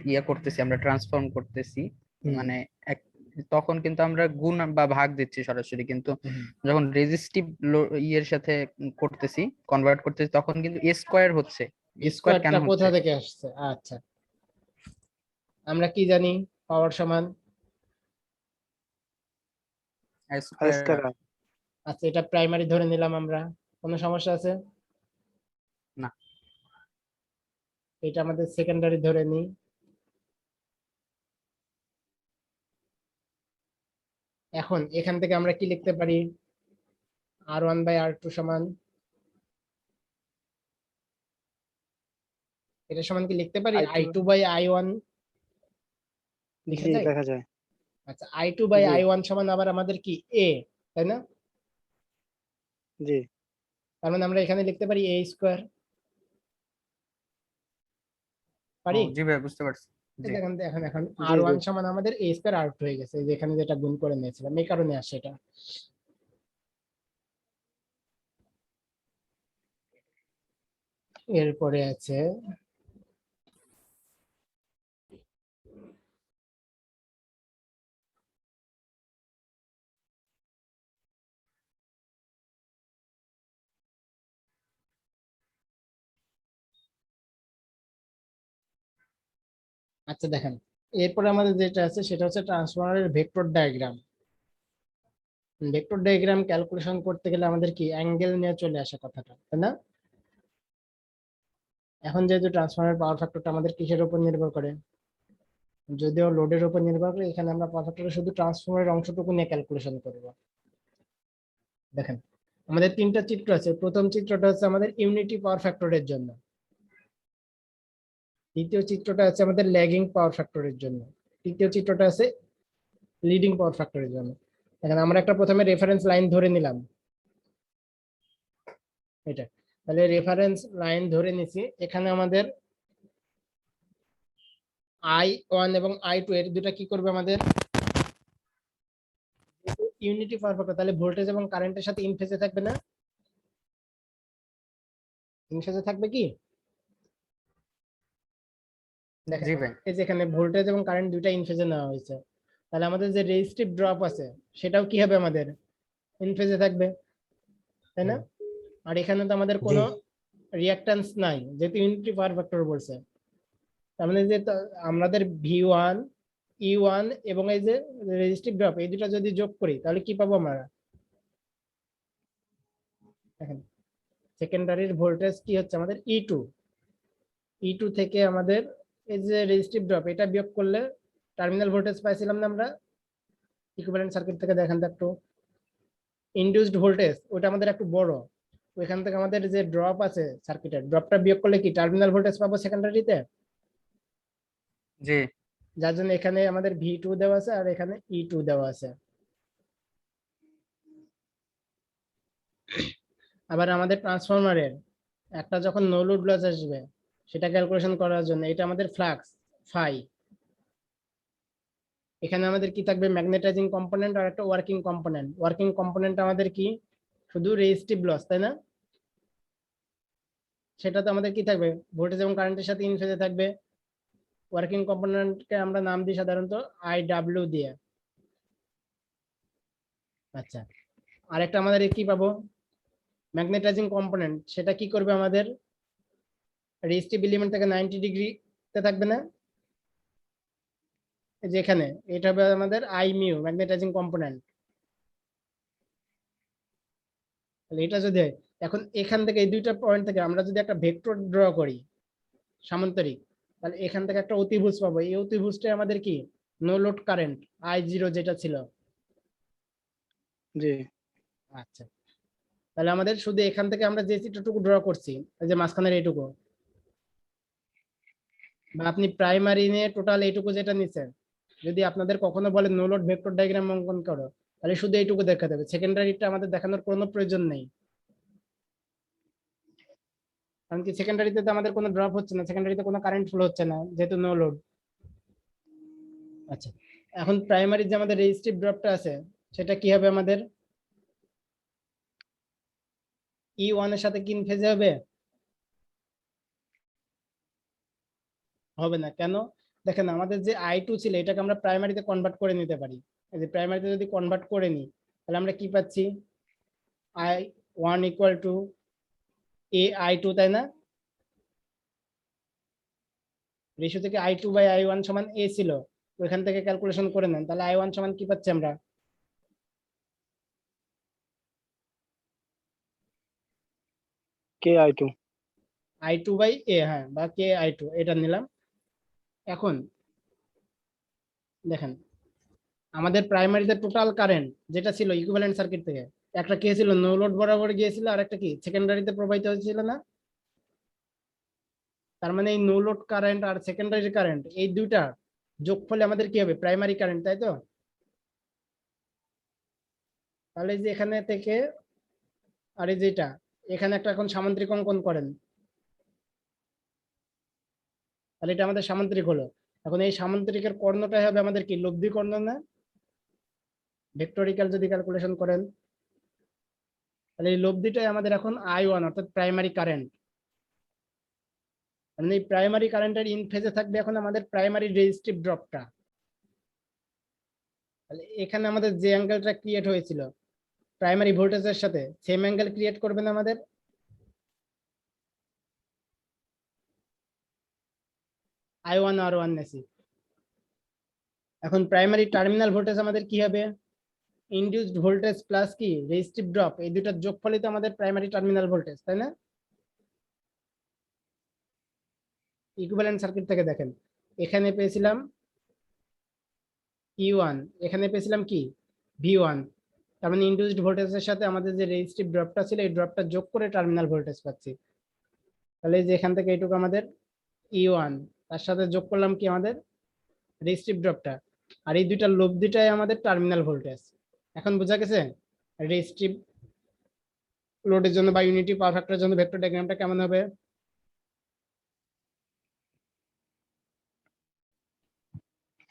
ইয়ে করতেছি আমরা ট্রান্সফর্ম করতেছি হুম, মানে এক- তখন কিন্তু আমরা গুণ বা ভাগ দিচ্ছি সরাসরি, কিন্তু হুম। যখন রেজিস্টিভ ইয়ের সাথে করতেছি কনভার্ট করতেছি তখন কিন্তু এ স্কোয়ার হচ্ছে। এ স্কোয়ার কেন স্কোয়ারটা হচ্ছে? কোথা থেকে আসছে? আচ্ছা, আমরা কি জানি পাওয়ার সমান, আর স্কোয়ার। স্কয়ার। আচ্ছা এটা প্রাইমারি ধরে নিলাম আমরা, কোনো সমস্যা আছে? না। এটা আমাদের সেকেন্ডারি ধরে নিই। এখন এখান থেকে আমরা কি লিখতে পারি R1/R2 সমান, এটা সমান কি লিখতে পারি I2 I2/I1 লিখা জি যায়? দেখা যায়। আচ্ছা জি I2/I1 সমান আবার আমাদের কি A, তাই না? জি তার মানে আমরা এখানে লিখতে পারি A², ও পারি? জি ভাই বুঝতে পারছি। এই জি দেখেন এখন এখন জি জি R1 সমান আমাদের A²R2 হয়ে গেছে, এই যে এখানে যেটা গুণ করে নিয়েছিলাম এই কারণে আসে এটা। এরপরে আছে আচ্ছা দেখেন এরপরে আমাদের যেটা আছে সেটা হচ্ছে ট্রান্সফরমারের vector diagram. Vector diagram calculation করতে গেলে আমাদের কি অ্যাঙ্গেল নিয়ে চলে আসে কথাটা, তাই না? এখন যেহেতু ট্রান্সফরমারের পাওয়ার ফ্যাক্টরটা আমাদের কিসের উপর নির্ভর করে, যদিও লোডের উপর নির্ভর করে, এখানে আমরা পাওয়ার ফ্যাক্টর শুধু ট্রান্সফরমারের অংশটুকু নিয়ে ক্যালকুলেশন করব। দেখেন আমাদের তিনটা চিত্র আছে, প্রথম চিত্রটা হচ্ছে আমাদের ইউনিটি পাওয়ার ফ্যাক্টরের জন্য, দ্বিতীয় চিত্রটা আছে আমাদের ল্যাগিং পাওয়ার ফ্যাক্টরের জন্য, তৃতীয় চিত্রটা আছে লিডিং পাওয়ার ফ্যাক্টরের জন্য। এখানে আমরা একটা প্রথমে রেফারেন্স লাইন ধরে নিলাম, এটা তাহলে রেফারেন্স লাইন ধরে নিছি। এখানে আমাদের I1 এবং I2 এর দুটা কি করবে আমাদের ইউনিটি পাওয়ার ফ্যাক্টর, তাহলে ভোল্টেজ এবং কারেন্টের সাথে ইন ফেজে থাকবে না? ইন ফেজে থাকবে কি? দেখেন জি ভাই। এই যে এখানে ভোল্টেজ এবং কারেন্ট দুইটা ইন ফেজে নেওয়া হয়েছে, তাহলে আমাদের যে রেজিস্টিভ ড্রপ আছে সেটাও কি হবে আমাদের ইন ফেজে থাকবে, তাই না? আর এখানে তো আমাদের কোনো রিঅ্যাকট্যান্স নাই যেহেতু ইউনিটি পাওয়ার ফ্যাক্টর বলছে, তার মানে যে আমাদের V1 E1 এবং এই যে রেজিস্টিভ ড্রপ এই দুটো যদি যোগ করি তাহলে কি পাবো আমরা? দেখেন সেকেন্ডারির ভোল্টেজ কি হচ্ছে আমাদের E2 থেকে আমাদের এই যে রেজিস্টিভ ড্রপ এটা বিয়োগ করলে টার্মিনাল ভোল্টেজ পাইছিলাম না আমরা ইকুইভ্যালেন্ট সার্কিট থেকে? দেখেন তো একটু ইনডিউসড ভোল্টেজ ওটা আমাদের একটু বড়, ওইখান থেকে আমাদের যে ড্রপ আছে সার্কিটের ড্রপটা বিয়োগ করলে কি টার্মিনাল ভোল্টেজ পাবো সেকেন্ডারিতে? জি যার জন্য এখানে আমাদের V2 দেওয়া আছে আর এখানে E2 দেওয়া আছে। আবার আমাদের ট্রান্সফরমারের একটা যখন নো লোড লস আসবে সেটা ক্যালকুলেশন করার জন্য এটা আমাদের ফ্লাক্স ফাই, এখানে আমাদের কি থাকবে ম্যাগনেটাইজিং কম্পোনেন্ট আর একটা ওয়ার্কিং কম্পোনেন্ট। ওয়ার্কিং কম্পোনেন্ট আমাদের কি শুধু রেজিস্টিভ লস, তাই না? সেটা তো আমাদের কি থাকবে ভোল্টেজ এবং কারেন্টের সাথে ইন ফেজে থাকবে। ওয়ার্কিং কম্পোনেন্টকে আমরা নাম দিই সাধারণত IW দিয়ে। আচ্ছা, আরেকটা আমাদের কি পাবো ম্যাগনেটাইজিং কম্পোনেন্ট, সেটা কি করবে আমাদের রেজিস্টিভ এলিমেন্ট থেকে 90 ডিগ্রিতে থাকবে না? যেখানে এটা হবে আমাদের I মিউ ম্যাগনেটাইজিং কম্পোনেন্ট। তাহলে এটা যদি হয়, এখন এখান থেকে এই দুইটা পয়েন্ট থেকে আমরা যদি একটা ভেক্টর ড্র করি সামান্তরিক, তাহলে এখান থেকে একটা অতিভুজ পাবো। এই অতিভুজটা আমাদের কি নো লোড কারেন্ট I0 যেটা ছিল। জি আচ্ছা, তাহলে আমাদের শুধু এখান থেকে আমরা যে চিত্রটুকু ড্র করছি এই যে মাঝখানের এইটুকু, বা আপনি প্রাইমারি নিয়ে টোটাল এইটুকু যেটা নিচ্ছেন, যদি আপনাদের কখনো বলে নো লোড ভেক্টর ডায়াগ্রাম অঙ্কন করো তাহলে শুধু এইটুকু দেখা যাবে, সেকেন্ডারিটা আমাদের দেখানোর কোনো প্রয়োজন নেই। কারণ কি সেকেন্ডারিতে তো আমাদের কোনো ড্রপ হচ্ছে না, সেকেন্ডারিতে কোনো কারেন্ট ফ্লো হচ্ছে না যেহেতু নো লোড। আচ্ছা, এখন প্রাইমারি যে আমাদের রেজিস্টিভ ড্রপটা আছে সেটা কি হবে আমাদের E1 এর সাথে কি ফেজে হবে? হবে না, কেন? দেখেন আমাদের যে I2 ছিল এটাকে আমরা প্রাইমারিতে কনভার্ট করে নিতে পারি। এই যে প্রাইমারিতে যদি কনভার্ট করে নিই তাহলে আমরা কি পাচ্ছি I1 ইকুয়াল টু AI2, তাই না? রেশিও থেকে I2 বাই I1 সমান A ছিল, ওইখান থেকে ক্যালকুলেশন করে নেন, তাহলে I1 সমান কি পাচ্ছি আমরা KI2। I2 বাই A, হ্যাঁ, বা KI2 এটা নিলাম। এখন দেখেন আমাদের প্রাইমারিতে টোটাল কারেন্ট যেটা ছিল ইকুইভ্যালেন্ট সার্কিট থেকে, একটা কি ছিল নো লোড বরাবর গিয়েছিল আর একটা কি সেকেন্ডারিতে প্রবাহিত হয়েছিল না? তার মানে এই নো লোড কারেন্ট আর সেকেন্ডারি কারেন্ট এই দুইটা যোগফলে আমাদের কি হবে প্রাইমারি কারেন্ট, তাই তো? তাহলে যে এখানে থেকে আর এই যেটা এখানে একটা এখন সামান্তরিক অঙ্কন করেন, তাহলে এটা আমাদের সামান্তরিক হলো। এখন এই সামান্তরিকের কর্ণটাই হবে আমাদের কি লব্ধি কর্ণ না? ভেক্টরিক্যাল যদি ক্যালকুলেশন করেন তাহলে এই লব্ধিটাই আমাদের এখন I1 অর্থাৎ প্রাইমারি কারেন্ট। মানে এই প্রাইমারি কারেন্টের ইন ফেজে থাকবে এখন আমাদের প্রাইমারি রেজিস্টিভ ড্রপটা। তাহলে এখানে আমাদের যে অ্যাঙ্গেলটা ক্রিয়েট হয়েছিল প্রাইমারি ভোল্টেজের সাথে সেম অ্যাঙ্গেল ক্রিয়েট করবে না আমাদের? I1 R1 নেছি। এখন প্রাইমারি টার্মিনাল ভোল্টেজ আমাদের কি হবে ইনডিউসড ভোল্টেজ প্লাস কি রেজিস্টিভ ড্রপ, এই দুটার যোগফলই তো আমাদের প্রাইমারি টার্মিনাল ভোল্টেজ, তাই না? ইকুইভ্যালেন্ট সার্কিট থেকে দেখেন এখানে পেয়েছিলাম E1, এখানে পেয়েছিলাম কি V1, তার মানে ইনডিউসড ভোল্টেজের সাথে আমাদের যে রেজিস্টিভ ড্রপটা ছিল এই ড্রপটা যোগ করে টার্মিনাল ভোল্টেজ পাচ্ছি। তাহলে যে এখান থেকে এইটুকু আমাদের E1, তার সাথে যোগ করলাম কি আমাদের রেজিস্টিভ ড্রপটা, আর এই দুইটা লব্ধিটাই আমাদের টার্মিনাল ভোল্টেজ। এখন বোঝা গেছে রেজিস্টিভ লোডের জন্য বা ইউনিটি পাওয়ার ফ্যাক্টরের জন্য ভেক্টর ডায়াগ্রামটা কেমন হবে?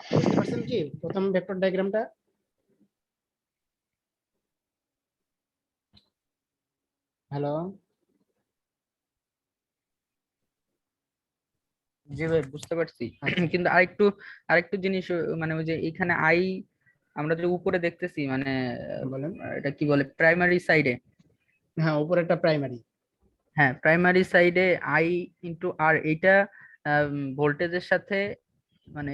বুঝতে পারছেন কি প্রথম ভেক্টর ডায়াগ্রামটা? হ্যালো, জি ভাই বুঝতে পারছি। আচ্ছা কিন্তু আরেকটু জিনিস মানে ওই যে এখানে আমরা যে উপরে দেখতেছি মানে বলেন। এটা কি বলে প্রাইমারি সাইডে, হ্যাঁ, উপরেরটা প্রাইমারি। হ্যাঁ প্রাইমারি সাইডে আই ইন্টু আর এইটা ভোল্টেজের সাথে মানে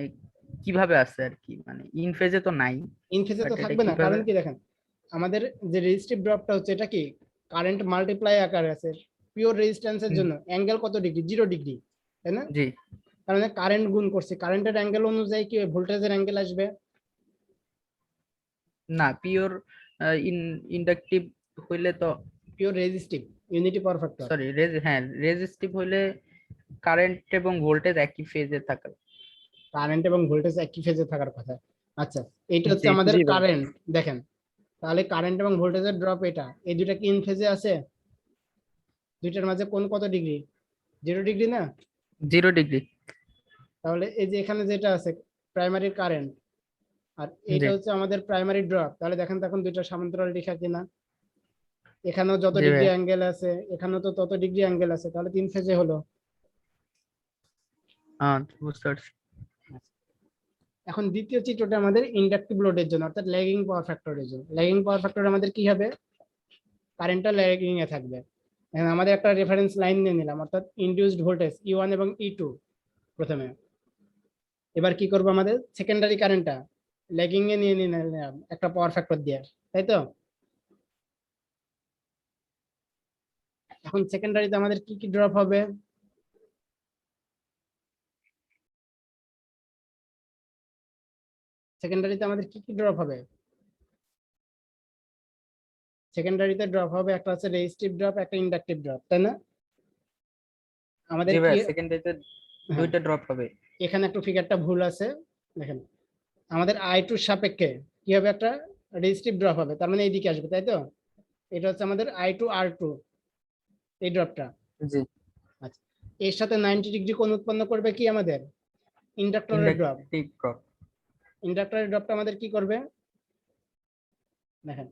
কিভাবে আছে আর কি, মানে ইন ফেজে তো নাই, ইন ফেজে বাট তো এটা থাকবে না, কিভাবে? কারণ কি দেখেন আমাদের যে রেজিস্টিভ ড্রপটা হচ্ছে এটা কি কারেন্ট মাল্টিপ্লাই আকারে আছে। পিওর রেজিস্ট্যান্সের হুম, জন্য অ্যাঙ্গেল কত ডিগ্রি? 0 ডিগ্রি, তাই না? জি কারণ কারেন্ট গুণ করছে, কারেন্টের অ্যাঙ্গেল অনুযায়ী কি ভোল্টেজের অ্যাঙ্গেল আসবে? না পিওর ইন্ডাকটিভ হইলে তো, pure resistive unity power factor. Sorry হ্যাঁ রেজিস্টিভ হইলে কারেন্ট এবং ভোল্টেজ একই ফেজে থাকে। কারেন্ট এবং ভোল্টেজ একই ফেজে থাকার কথা। আচ্ছা, এটা হচ্ছে জি আমাদের জি ভাই। কারেন্ট। দেখেন তাহলে কারেন্ট এবং ভোল্টেজের ড্রপ, এটা এই দুইটা কি ইন ফেজে আছে? দুইটার মাঝে কোন কত ডিগ্রি? 0 ডিগ্রি না? 0 ডিগ্রি। তাহলে এই যে এখানে যেটা আছে প্রাইমারি কারেন্ট, আর জি এটা হচ্ছে আমাদের প্রাইমারি ড্রপ। তাহলে দেখেন তখন দুইটা সমান্তরাল রেখা কিনা? এখানেও যত জি ডিগ্রি ভাই, অ্যাঙ্গেল আছে এখানেও তো তত ডিগ্রি অ্যাঙ্গেল আছে, তাহলে 3 ফেজে হলো। বুঝতে পারছি। এখন দ্বিতীয় চিত্রটা আমাদের ইন্ডাকটিভ লোডের জন্য, অর্থাৎ ল্যাগিং পাওয়ার ফ্যাক্টরের জন্য। ল্যাগিং পাওয়ার ফ্যাক্টর আমাদের কি হবে? কারেন্টটা ল্যাগিং এ থাকবে। এখন আমাদের একটা রেফারেন্স লাইন নিয়ে নিলাম, অর্থাৎ ইনডিউসড ভোল্টেজ E1 এবং E2 প্রথমে। এবার কি করবো, আমাদের সেকেন্ডারি কারেন্টটা ল্যাগিং এ নিয়ে নিলাম একটা পাওয়ার ফ্যাক্টর দিয়ে, তাই তো? এখন সেকেন্ডারিতে আমাদের কি কি ড্রপ হবে? সেকেন্ডারিতে আমাদের কি কি ড্রপ হবে? সেকেন্ডারিতে ড্রপ হবে একটা হচ্ছে রেজিস্টিভ ড্রপ, একটা ইন্ডাকটিভ ড্রপ, তাই না? আমাদের জি কি, ভাই সেকেন্ডারিতে হ্যাঁ, দুইটা ড্রপ হবে। এখানে একটু ফিগারটা ভুল আছে। দেখেন আমাদের I2 সাপেক্ষে কি হবে, একটা রেজিস্টিভ ড্রপ হবে, তার মানে এইদিকে আসবে, তাই তো? এটা হচ্ছে আমাদের I2 R2, এই ড্রপটা। জি আচ্ছা, এর সাথে 90 ডিগ্রি কোণ উৎপন্ন করবে কি আমাদের ইন্ডাক্টরের ড্রপ। Inductive drop. ইন্ডাক্টরের ড্রপটা আমাদের কি করবে দেখেন,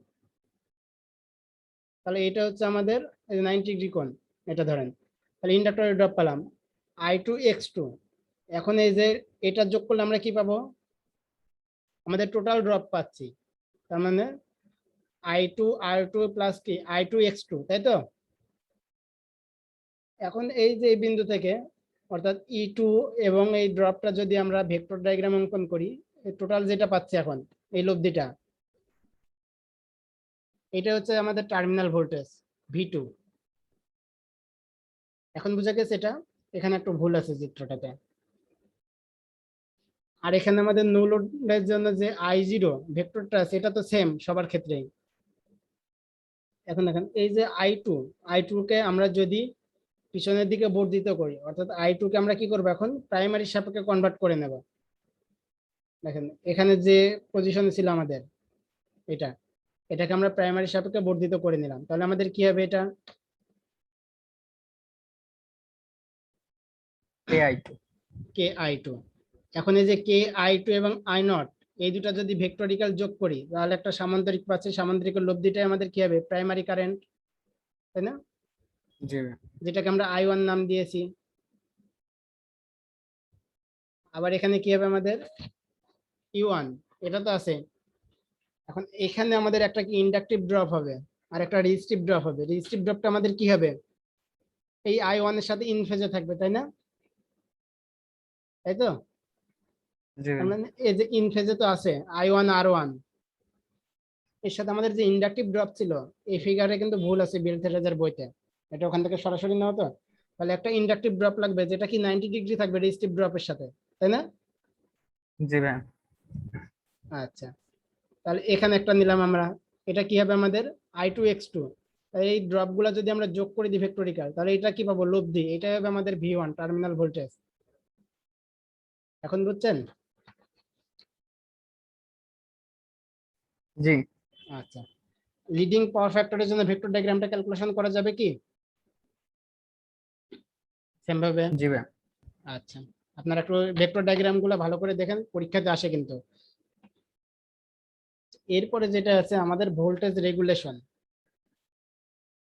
তাহলে এটা হচ্ছে আমাদের 90 ডিগ্রি কোণ, এটা ধরেন। তাহলে ইন্ডাক্টরের ড্রপ পেলাম I2 X2। এখন এই যে এটা যোগ করলে আমরা কি পাবো? আমাদের টোটাল ড্রপ পাচ্ছি, তার মানে I2 R2 প্লাস কি I2 X2, তাই তো? এখন এই যে এই বিন্দু থেকে অর্থাৎ E2 এবং এই ড্রপটা যদি আমরা ভেক্টর ডায়াগ্রাম অঙ্কন করি, টোটাল যেটা পাচ্ছি এখন এই লব্ধিটা, এটা হচ্ছে আমাদের টার্মিনাল ভোল্টেজ V2। এখন বোঝা গেছে এটা? এখানে একটু ভুল আছে চিত্রটাতে। আর এখানে আমাদের নো লোডের জন্য যে I0 ভেক্টরটা আছে এটা তো সেম সবার ক্ষেত্রেই। এখন দেখেন এই যে I2 কে আমরা যদি পিছনের দিকে বর্ধিত করি, অর্থাৎ I2 কে আমরা কি করবো, এখন প্রাইমারি সাপেক্ষে কনভার্ট করে নেব। দেখেন এখানে যে পজিশনে ছিল আমাদের এটা, এটাকে আমরা প্রাইমারি সাপেক্ষে বর্ধিত করে নিলাম, তাহলে আমাদের কি হবে এটা AI2। KI2। এখন এই যে KI2 এবং I0 এই দুটা যদি ভেক্টরিক্যাল যোগ করি তাহলে একটা সামান্তরিক পাচ্ছি, সামান্তরিকের লব্ধিটাই আমাদের কি হবে প্রাইমারি কারেন্ট, তাই না? জি ভাই। যেটাকে আমরা I1 নাম দিয়েছি। আবার এখানে কি হবে আমাদের E1, এটা তো আছে। এখন এখানে আমাদের একটা কি ইন্ডাকটিভ ড্রপ হবে আর একটা রেজিস্টিভ ড্রপ হবে। রেজিস্টিভ ড্রপটা আমাদের কি হবে, এই I1 এর সাথে ইন ফেজে থাকবে, তাই না? তাই তো? জি তার ভাই। মানে এই যে ইন ফেজে তো আছে I1 R1, এর সাথে আমাদের যে ইন্ডাকটিভ ড্রপ ছিল এই ফিগারে কিন্তু ভুল আছে বেলথেরাজের বইতে, এটা ওখান থেকে সরাসরি নেওয়া তো। তাহলে একটা ইন্ডাকটিভ ড্রপ লাগবে যেটা কি 90 ডিগ্রি থাকবে রেজিস্টিভ ড্রপের সাথে, তাই না? জি ভাই। আচ্ছা, তাহলে এখানে একটা নিলাম আমরা। এটা কি হবে আমাদের I2 X2। এই ড্রপ গুলা যদি আমরা যোগ করে দিই ভেক্টরিক্যাল, তাহলে এটা কি পাবো লব্ধি, এটা হবে আমাদের V1 টার্মিনাল ভোল্টেজ। এখন বুঝছেন? জি আচ্ছা, লিডিং পাওয়ার ফ্যাক্টরের জন্য ভেক্টর ডায়াগ্রামটা ক্যালকুলেশন করা যাবে কি সেম ভাবে? জি ভাই। আচ্ছা, আপনারা একটু ভেক্টর ডায়াগ্রাম গুলো ভালো করে দেখেন, পরীক্ষাতে আসে কিন্তু। এরপরে যেটা আছে আমাদের ভোল্টেজ রেগুলেশন।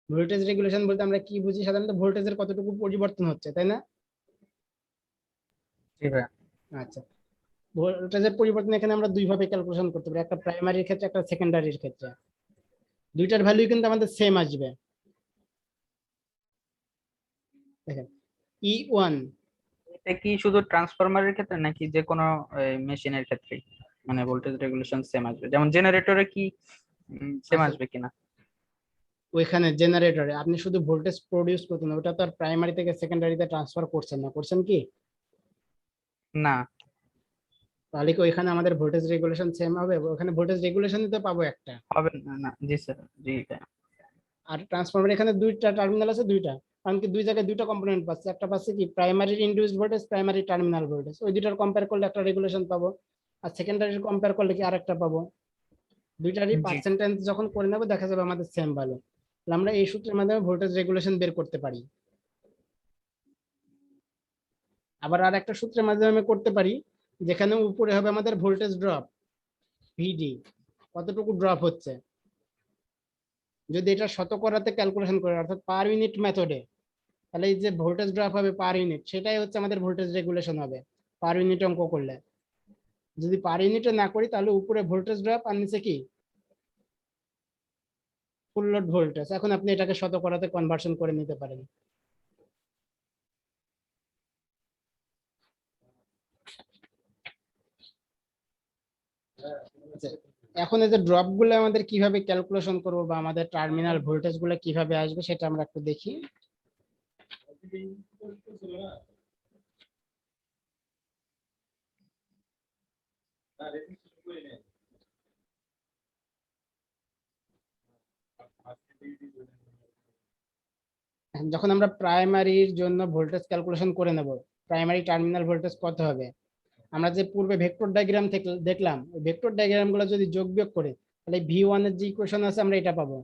ভোল্টেজ রেগুলেশন বলতে আমরা কি বুঝি? সাধারণত ভোল্টেজের কতটুকু পরিবর্তন হচ্ছে, তাই না? জি ভাই। আচ্ছা, ভোল্টেজের পরিবর্তন এখানে আমরা দুই ভাবে ক্যালকুলেশন করতে পারি, একটা প্রাইমারির ক্ষেত্রে, একটা সেকেন্ডারির ক্ষেত্রে। দুইটার ভ্যালু কিন্তু আমাদের সেম আসবে। দেখেন E1, এটা কি শুধু ট্রান্সফরমারের ক্ষেত্রে নাকি যে কোনো মেশিনের ক্ষেত্রে মানে ভোল্টেজ রেগুলেশন সেম আসবে, যেমন জেনারেটরে কি সেম আচ্ছা, আসবে কিনা? ওইখানে জেনারেটরে আপনি শুধু ভোল্টেজ প্রডিউস করতেন, ওটা তো আর প্রাইমারি থেকে সেকেন্ডারিতে ট্রান্সফার করছেন না, করছেন কি? না। তাহলে কি ওইখানে আমাদের ভোল্টেজ রেগুলেশন সেম হবে? ওখানে ভোল্টেজ রেগুলেশনই তো পাবো একটা। হবে না, না জি স্যার, জি ভাই। আর ট্রান্সফরমার এখানে দুইটা টার্মিনাল আছে, দুইটা, কারণ কি দুই জায়গায় দুইটা কম্পোনেন্ট পাচ্ছে, একটা পাচ্ছে কি primary induced voltage, primary terminal voltage, ওই দুইটার কম্পেয়ার করলে একটা রেগুলেশন পাবো, আর সেকেন্ডারি কম্পেয়ার করলে কি আরেকটা পাবো। দুইটারই জি। পার্সেন্টেজ যখন করে নেবো দেখা যাবে আমাদের সেম ভ্যালু। আমরা এই সূত্রের মাধ্যমে ভোল্টেজ রেগুলেশন বের করতে পারি। আবার আর একটা সূত্রের মাধ্যমে আমি করতে পারি, যেখানে উপরে হবে আমাদের ভোল্টেজ ড্রপ ভিডি, কতটুকু ড্রপ হচ্ছে। যদি এটা শতকরাতে ক্যালকুলেশন করে অর্থাৎ পার ইউনিট মেথডে, তাহলে এই যে ভোল্টেজ ড্রপ হবে পার ইউনিট, সেটাই হচ্ছে আমাদের ভোল্টেজ রেগুলেশন হবে পার ইউনিট অঙ্ক করলে। যদি পার ইউনিটে না করি তাহলে উপরে ভোল্টেজ ড্রপ আর নিচে কি ফুল লোড ভোল্টেজ। এখন আপনি এটাকে শতকরাতে কনভার্সন করে নিতে পারেন। আচ্ছা, এখন এই যে ড্রপ গুলো আমাদের কিভাবে ক্যালকুলেশন করবো বা আমাদের টার্মিনাল ভোল্টেজ গুলো কিভাবে আসবে সেটা আমরা একটু দেখি। যখন আমরা প্রাইমারির জন্য ভোল্টেজ ক্যালকুলেশন করে নেব, প্রাইমারি টার্মিনাল ভোল্টেজ কত হবে, আমরা যে পূর্বে ভেক্টর ডায়াগ্রাম থেকে দেখলাম, ওই ভেক্টর ডায়াগ্রাম গুলো যদি যোগ বিয়োগ করে, তাহলে V1 এর যে ইকুয়েশন আছে আমরা এটা পাবো,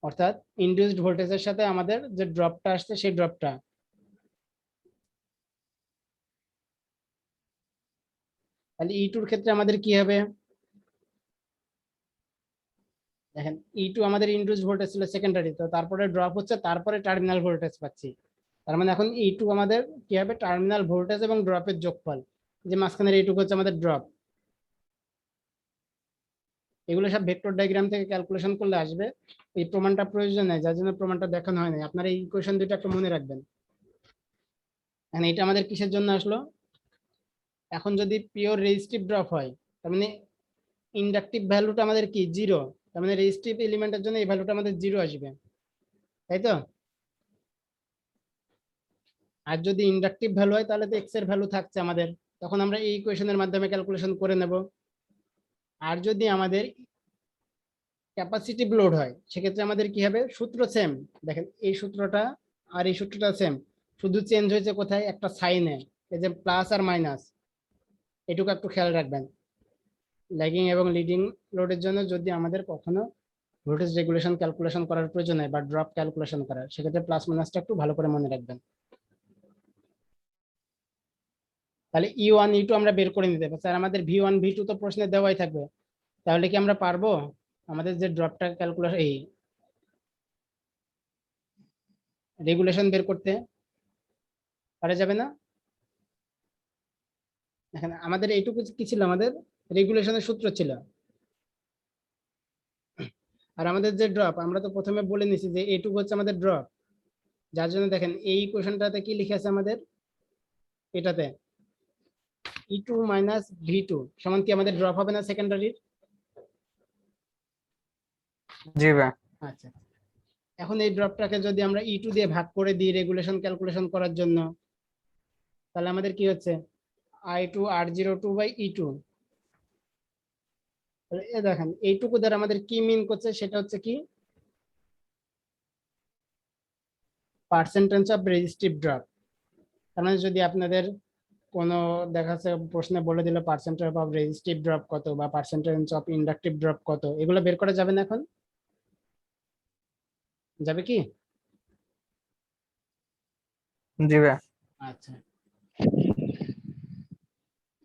অর্থাৎ ইনডিউসড ভোল্টেজের সাথে আমাদের যে ড্রপটা আসছে সেই ড্রপটা। তাহলে E2 এর ক্ষেত্রে আমাদের কি হবে? দেখেন E2 আমাদের ইনডিউসড ভোল্টেজ ছিল সেকেন্ডারি, তো তারপরে ড্রপ হচ্ছে, তারপরে টার্মিনাল ভোল্টেজ পাচ্ছি। তার মানে এখন E2 আমাদের কি হবে? টার্মিনাল ভোল্টেজ এবং ড্রপের যোগফল, যে মাঝখানের এইটুকু হচ্ছে আমাদের ড্রপ। এগুলো সব ভেক্টর ডায়াগ্রাম থেকে ক্যালকুলেশন করলে আসবে। এই প্রমাণটা প্রয়োজন নেই, যার জন্য প্রমাণটা দেখানো হয় না। আপনারা এই ইকুয়েশন দুটো একটু মনে রাখবেন। মানে এটা আমাদের কিসের জন্য আসলো? এখন যদি পিওর রেজিস্টিভ ড্রপ হয়, তার মানে ইন্ডাকটিভ ভ্যালুটা আমাদের কি জিরো, তার মানে রেজিস্টিভ এলিমেন্টের জন্য এই ভ্যালুটা আমাদের জিরো আসবে, তাই তো? আর যদি ইন্ডাকটিভ ভ্যালু হয় তাহলে তো এক্স এর ভ্যালু থাকছে আমাদের, তখন আমরা এই ইকুয়েশনের মাধ্যমে ক্যালকুলেশন করে নেব। আর যদি আমাদের ক্যাপাসিটিভ লোড হয় সেক্ষেত্রে আমাদের কি হবে? সূত্র সেম, দেখেন এই সূত্রটা আর এই সূত্রটা সেম, শুধু চেঞ্জ হয়েছে কোথায়? একটা সাইনে, এই যে প্লাস আর মাইনাস, এটুকু একটু খেয়াল রাখবেন। ল্যাগিং এবং লিডিং লোডের জন্য যদি আমাদের কখনো ভোল্টেজ রেগুলেশন ক্যালকুলেশন করার প্রয়োজন হয় বা ড্রপ ক্যালকুলেশন করার, সেক্ষেত্রে প্লাস মাইনাসটা একটু ভালো করে মনে রাখবেন। তাহলে E1 E2 আমরা বের করে নিতে পারি। স্যার আমাদের V1 V2 তো প্রশ্নে দেওয়াই থাকবে, তাহলে কি আমরা পারবো আমাদের যে ড্রপটা ক্যালকুলেশন এই রেগুলেশন বের করতে? পারা যাবে না? এখানে আমাদের এইটুকু কি ছিল? আমাদের রেগুলেশনের সূত্র ছিল। আর আমাদের যে ড্রপ, আমরা তো প্রথমে বলে নিছি যে এইটুকু হচ্ছে আমাদের ড্রপ, যার জন্য দেখেন এই ইকুয়েশনটাতে কি লিখে আছে আমাদের, এটাতে E2 মাইনাস V2 সমান কি আমাদের ড্রপ হবে না সেকেন্ডারির? জি ভাই। আচ্ছা, এখন এই ড্রপটাকে যদি আমরা E2 দিয়ে ভাগ করে দিই রেগুলেশন ক্যালকুলেশন করার জন্য, তাহলে আমাদের কি হচ্ছে? I2 R02 by E2। এ দেখেন এইটুকু দ্বারা আমাদের কি মিন করছে? সেটা হচ্ছে কি পার্সেন্টেজ অফ রেজিস্টিভ ড্রপ। তার মানে যদি আপনাদের কোনো দেখা যাচ্ছে প্রশ্নে বলে দিল পার্সেন্টেজ অফ রেজিস্টিভ ড্রপ কত বা পার্সেন্টেজ অফ ইন্ডাকটিভ ড্রপ কত, এগুলো বের করা যাবে না এখন? যাবে কি? জি ভাইয়া। আচ্ছা,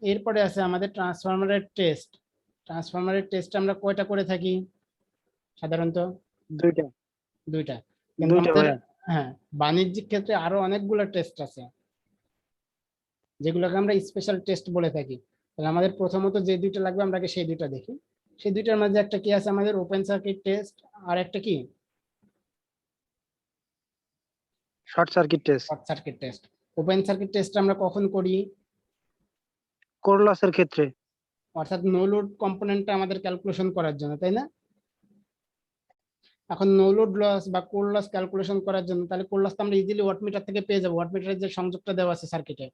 এরপরে আছে আমাদের ট্রান্সফরমারের টেস্ট। ট্রান্সফরমারের টেস্ট আমরা কয়টা করে থাকি সাধারণত? দুইটা দুইটা। কিন্তু দুইটা আমাদের ভাইয়া। হ্যাঁ, বাণিজ্যিক ক্ষেত্রে আরো অনেকগুলো টেস্ট আছে যেগুলোকে আমরা স্পেশাল টেস্ট বলে থাকি। তাহলে আমাদের প্রথমত যে দুইটা লাগবে আমরা আগে সেই দুইটা দেখি। সেই দুইটার মাঝে একটা কি আছে আমাদের ওপেন সার্কিট টেস্ট, আর একটা কি short circuit test. Short circuit test. Open circuit test আমরা কখন করি? কোর লসের ক্ষেত্রে। অর্থাৎ নো লোড কম্পোনেন্টটা আমাদের ক্যালকুলেশন করার জন্য, তাই না? এখন নো লোড লস বা কোর লস ক্যালকুলেশন করার জন্য, তাহলে কোর লস আমরা ইজিলি ওয়াটমিটার থেকে পেয়ে যাবো, ওয়াটমিটারের যে সংযোগটা দেওয়া আছে সার্কিটে,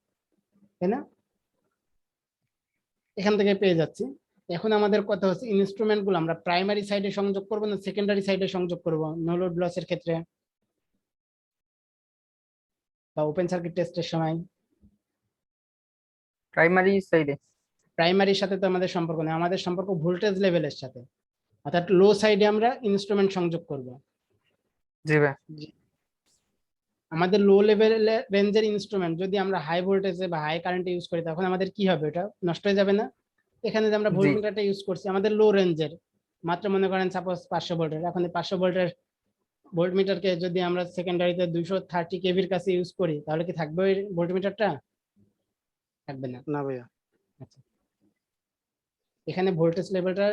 তাই না? এখান থেকে পেয়ে যাচ্ছি। এখন আমাদের কথা হচ্ছে ইনস্ট্রুমেন্ট গুলো আমরা প্রাইমারি সাইডে সংযোগ করবো না সেকেন্ডারি সাইডে সংযোগ করব নো লোড লসের ক্ষেত্রে বা ওপেন সার্কিট টেস্টের সময়? প্রাইমারি সাইডে। প্রাইমারির সাথে তো আমাদের সম্পর্ক নেই, আমাদের সম্পর্ক ভোল্টেজ লেভেলের সাথে, অর্থাৎ লো সাইডে আমরা ইনস্ট্রুমেন্ট সংযোগ করব। জি ভাইয়া। আমাদের লো লেভেল রেঞ্জের ইনস্ট্রুমেন্ট যদি আমরা হাই ভোল্টেজে বা হাই কারেন্টে ইউজ করি তখন আমাদের কি হবে? ওটা নষ্ট হয়ে যাবে না? এখানে যে আমরা জি। ভোল্টমিটারটা ইউজ করছি আমাদের লো রেঞ্জের, মাত্র মনে করেন সাপোজ 500 ভোল্টের, এখন 500 ভোল্টের ভোল্টমিটারকে যদি আমরা সেকেন্ডারিতে 230 কেভির কাছে ইউজ করি তাহলে কি থাকবে ওই ভোল্টমিটারটা? থাকবে না। না ভাইয়া। আচ্ছা, এখানে ভোল্টেজ লেভেলটা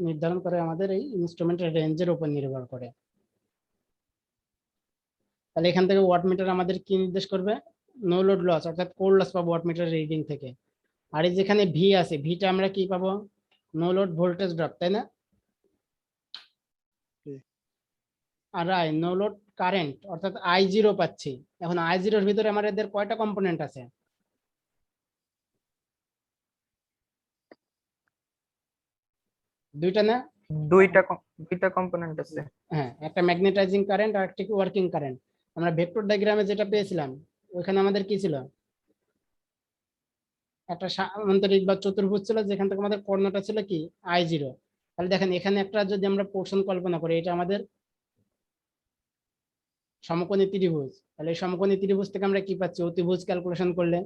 নির্ধারণ করে আমাদের এই ইনস্ট্রুমেন্টের রেঞ্জের উপর নির্ভর করে। তাহলে এখান থেকে ওয়াটমিটার আমাদের কি নির্দেশ করবে? নো লোড লস অর্থাৎ কোর লস পাবো ওয়াটমিটার রিডিং থেকে। আর এই যেখানে ভি আছে, ভিটা আমরা কি পাবো? নো লোড ভোল্টেজ ড্রপ, তাই না? আর আই নো লোড কারেন্ট অর্থাৎ I0 পাচ্ছি। এখন I0 এর ভিতরে আমাদের কয়টা কম্পোনেন্ট আছে? দুইটা না? দুইটা কম্পোনেন্ট আছে। হ্যাঁ, একটা ম্যাগনেটাইজিং কারেন্ট আর একটা ওয়ার্কিং কারেন্ট। আমরা ভেক্টর ডায়াগ্রামে যেটা পেয়েছিলাম ওইখানে আমাদের কি ছিল? একটা সামান্তরিক বা চতুর্ভুজ ছিল যেখান থেকে আমাদের কর্ণটা ছিল কি I0। তাহলে দেখেন এখানে একটা যদি আমরা পোর্শন কল্পনা করি, এটা আমাদের সমকোণী ত্রিভুজ। তাহলে এই সমকোণী ত্রিভুজ থেকে আমরা কি পাচ্ছি? অতিভুজ ক্যালকুলেশন করলে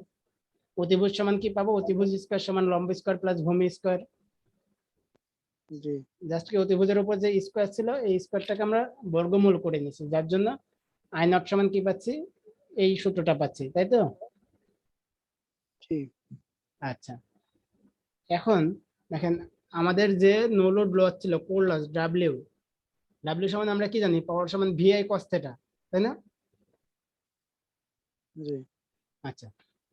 অতিভুজ সমান কি পাবো? অতিভুজ স্কয়ার সমান লম্ব স্কয়ার প্লাস ভূমি স্কয়ার। জি। জাস্ট কি অতিভুজের উপর যে স্কয়ার ছিল এই স্কয়ারটাকে আমরা বর্গমূল করে নিয়েছি, যার জন্য I0 সমান কি পাচ্ছি? এই সূত্রটা পাচ্ছি, তাই তো? জি। আচ্ছা, এখন দেখেন আমাদের যে নো লোড লস ছিল কোর লস ডাব্লিউ, ডাব্লিউ সমান আমরা কি জানি? পাওয়ার সমান VI cos থিটা, তাই না? জি। আচ্ছা,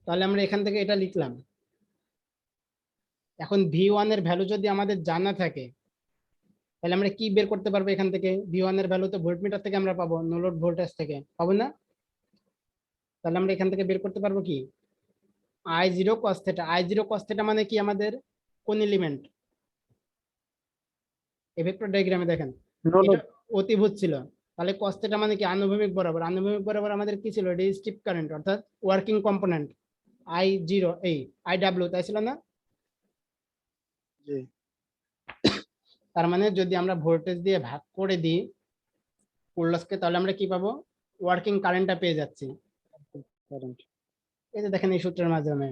তাহলে আমরা এখান থেকে এটা লিখলাম। এখন V1 এর ভ্যালু যদি আমাদের জানা থাকে তাহলে আমরা কি বের করতে পারবো এখান থেকে? V1 এর ভ্যালু তো ভোল্টমিটার থেকে আমরা পাবো, নো লোড ভোল্টেজ থেকে পাবো না? তাহলে আমরা এখান থেকে বের করতে পারবো কি? I0 cos theta. I0 cos theta মানে কি আমাদের কোন এলিমেন্ট? এই ভেক্টর ডায়াগ্রামে দেখেন নো এটা লোড। অতিভুজ ছিল, তাহলে cos থিটা মানে কি? আনুভূমিক বরাবর। আনুভূমিক বরাবর আমাদের কি ছিল? রেজিস্টিভ কারেন্ট অর্থাৎ ওয়ার্কিং কম্পোনেন্ট I0 এই IW, তাই ছিল না? জি। তার মানে যদি আমরা ভোল্টেজ দিয়ে ভাগ করে দিই কোর লসকে তাহলে আমরা কি পাবো? ওয়ার্কিং কারেন্টটা পেয়ে যাচ্ছি। কারেন্ট। এই যে দেখেন এই সূত্রের মাধ্যমে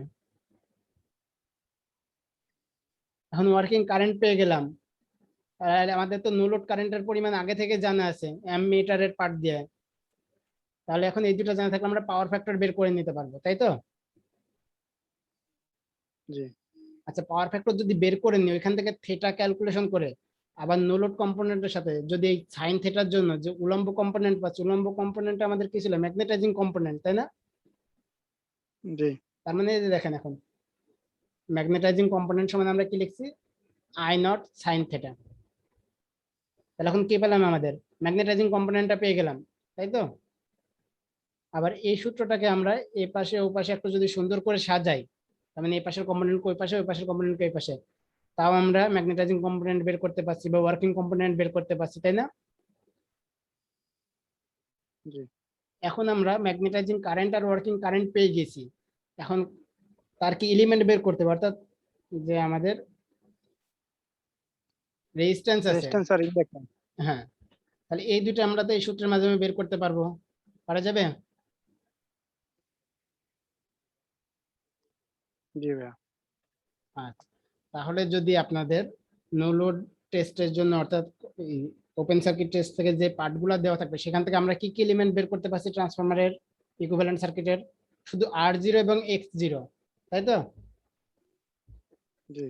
এখন ওয়ার্কিং কারেন্ট পেয়ে গেলাম। আর আমাদের তো নো লোড কারেন্টের পরিমাণ আগে থেকে জানা আছে অ্যামমিটারের পার্ট দিয়ে। তাহলে এখন এই দুটো জানা থাকলে আমরা পাওয়ার ফ্যাক্টর বের করে নিতে পারবো, তাই তো? জি। আচ্ছা, পাওয়ার ফ্যাক্টর যদি বের করে নিই ওইখান থেকে থিটা ক্যালকুলেশন করে আবার নো লোড কম্পোনেন্টের সাথে যদি এই সাইন থিটার জন্য যে উলম্ব কম্পোনেন্ট পাচ্ছি, উলম্ব কম্পোনেন্ট আমাদের কি ছিল? ম্যাগনেটাইজিং কম্পোনেন্ট, তাই না? জি। তার মানে এই যে দেখেন এখন ম্যাগনেটাইজিং কম্পোনেন্ট সমান আমরা কি লিখছি? I0 sin theta. তাহলে এখন কি পেলাম? আমাদের ম্যাগনেটাইজিং কম্পোনেন্টটা পেয়ে গেলাম, তাই তো? আবার এই সূত্রটাকে আমরা এই পাশে ও পাশে একটু যদি সুন্দর করে সাজাই, তার মানে এই পাশের কম্পোনেন্ট ওই পাশে, ওই পাশের কম্পোনেন্ট এই পাশে, তাও আমরা ম্যাগনেটাইজিং কম্পোনেন্ট বের করতে পারছি বা ওয়ার্কিং কম্পোনেন্ট বের করতে পারছি, তাই না? জি। এখন আমরা ম্যাগনেটাইজিং কারেন্ট আর ওয়ার্কিং কারেন্ট পেয়ে গেছি। এখন তার কি এলিমেন্ট বের করতে হবে, অর্থাৎ যে আমাদের রেজিস্ট্যান্স আছে, রেজিস্ট্যান্স আর ইন্ডাক্ট্যান্স। হ্যাঁ, তাহলে এই দুটো আমরা তো এই সূত্রের মাধ্যমে বের করতে পারবো, পারা যাবে? জি ভাইয়া। আচ্ছা, তাহলে যদি আপনাদের নো লোড টেস্টের জন্য অর্থাৎ ওপেন সার্কিট টেস্ট থেকে যে পার্টগুলো দেওয়া থাকবে সেখান থেকে আমরা কি কি এলিমেন্ট বের করতে পারছি ট্রান্সফরমারের ইকুইভ্যালেন্ট সার্কিটের? শুধু R0 এবং X0, তাই তো? জি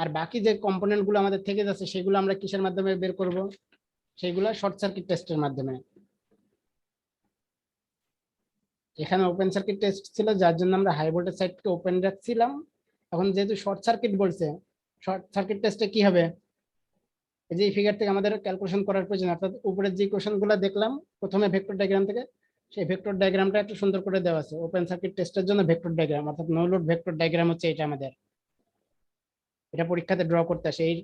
আর বাকি যে কম্পোনেন্ট গুলো আমাদের থেকে যাচ্ছে সেগুলো আমরা কিসের মাধ্যমে বের করব? সেগুলো শর্ট সার্কিট টেস্টের মাধ্যমে। এখানে ওপেন সার্কিট টেস্ট ছিল যার জন্য আমরা হাই ভোল্টেজ সাইডকে ওপেন রাখছিলাম। এখন যেহেতু শর্ট সার্কিট বলছে, শর্ট সার্কিট টেস্টে কি হবে? এই যে ফিগার থেকে আমাদের ক্যালকুলেশন করার প্রয়োজন, অর্থাৎ উপরের যে ইকুয়েশন গুলো দেখলাম প্রথমে ভেক্টর ডায়াগ্রাম থেকে, সেই ভেক্টর ডায়াগ্রামটা একটু সুন্দর করে দেওয়া আছে ওপেন সার্কিট টেস্টের জন্য। ভেক্টর ডায়াগ্রাম অর্থাৎ নো লোড ভেক্টর ডায়াগ্রাম হচ্ছে এটা আমাদের, এটা পরীক্ষাতে ড্র করতে আসে। এই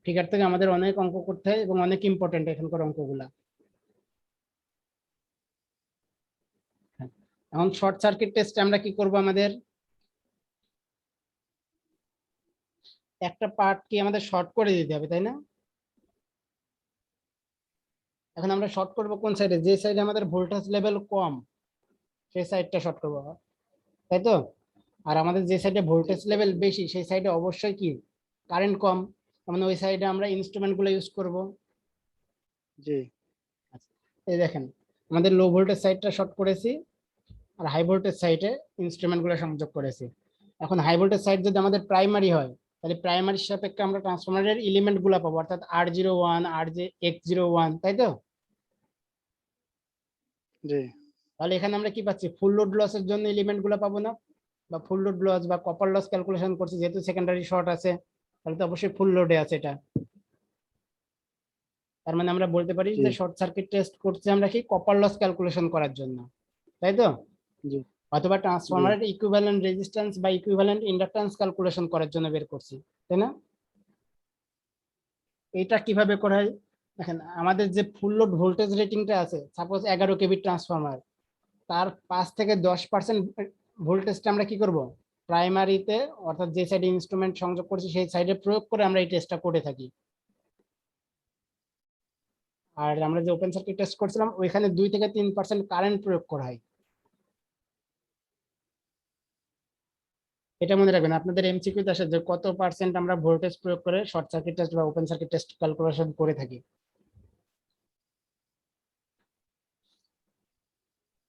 ফিগার থেকে আমাদের অনেক অঙ্ক করতে হয় এবং অনেক ইম্পর্টেন্ট এখানকার অঙ্কগুলা। এখন শর্ট সার্কিট টেস্টে আমরা কি করব? আমাদের একটা পার্ট কি আমাদের শর্ট করে দিতে হবে, তাই না? এখন আমরা শর্ট করব কোন সাইডে? যে সাইডে আমাদের ভোল্টেজ লেভেল কম সেই সাইডটা শর্ট করব, তাই তো? আর আমাদের যে সাইডে ভোল্টেজ লেভেল বেশি সেই সাইডে অবশ্যই কি কারেন্ট কম, মানে ওই সাইডে আমরা ইনস্ট্রুমেন্ট গুলো ইউজ করব। জি এই দেখেন আমাদের লো ভোল্টেজ সাইডটা শর্ট করেছি আর হাই ভোল্টেজ সাইডে ইনস্ট্রুমেন্ট গুলো সংযোগ করেছি। এখন হাই ভোল্টেজ সাইড যদি আমাদের প্রাইমারি হয় তাহলে প্রাইমারির সাপেক্ষে আমরা ট্রান্সফরমারের এলিমেন্ট গুলো পাবো, অর্থাৎ R01 X01, তাই তো? জি তাহলে এখানে আমরা কি পাচ্ছি? ফুল লোড লসের জন্য এলিমেন্ট গুলো পাবো না, বা ফুল লোড লস বা কপার লস ক্যালকুলেশন করছি, যেহেতু সেকেন্ডারি শর্ট আছে তাহলে তো অবশ্যই ফুল লোডে আছে এটা। তার মানে আমরা বলতে পারি যে শর্ট সার্কিট টেস্ট করছি আমরা কি কপার লস ক্যালকুলেশন করার জন্য, তাই তো? জি অথবা ট্রান্সফরমারের ইকুইভ্যালেন্ট রেজিস্ট্যান্স বা ইকুইভ্যালেন্ট ইন্ডাক্ট্যান্স ক্যালকুলেশন করার জন্য বের করছি, তাই না? এটা কিভাবে করা হয় দেখেন, আমাদের যে ফুল লোড ভোল্টেজ রেটিংটা আছে, সাপোজ 11 কেভি ট্রান্সফরমার, তার 5 থেকে 10% ভোল্টেজটা আমরা কি করব? প্রাইমারিতে অর্থাৎ যে সাইডে ইনস্ট্রুমেন্ট সংযোগ করছি সেই সাইডে প্রয়োগ করে আমরা এই টেস্টটা করে থাকি। আর আমরা যে ওপেন সার্কিট টেস্ট করছিলাম ওইখানে 2 থেকে 3% কারেন্ট প্রয়োগ করা হয়। এটা মনে রাখবেন, আপনাদের এমসিকিউতে আসে যে কত পার্সেন্ট আমরা ভোল্টেজ প্রয়োগ করে শর্ট সার্কিট টেস্ট বা ওপেন সার্কিট টেস্ট ক্যালকুলেশন করে থাকি।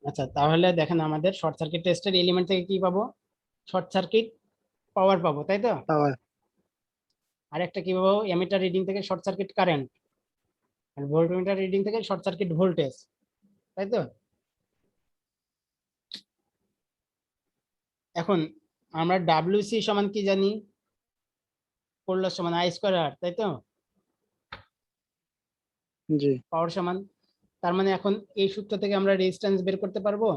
আচ্ছা, তাহলে দেখেন আমাদের শর্ট সার্কিট টেস্টের এলিমেন্ট থেকে কি পাবো? শর্ট সার্কিট পাওয়ার পাবো, তাই তো? পাওয়ার। আর একটা কি পাবো? এমিটার রিডিং থেকে শর্ট সার্কিট কারেন্ট, আর ভোল্টমিটার রিডিং থেকে শর্ট সার্কিট ভোল্টেজ, তাই তো? এখন আমরা ডাব্লিউসি সমান কি জানি? কোর লস সমান I স্কয়ার আর, তাই তো? জি পাওয়ার সমান, তার মানে এখন এই সূত্র থেকে আমরা রেজিস্ট্যান্স বের করতে পারবো।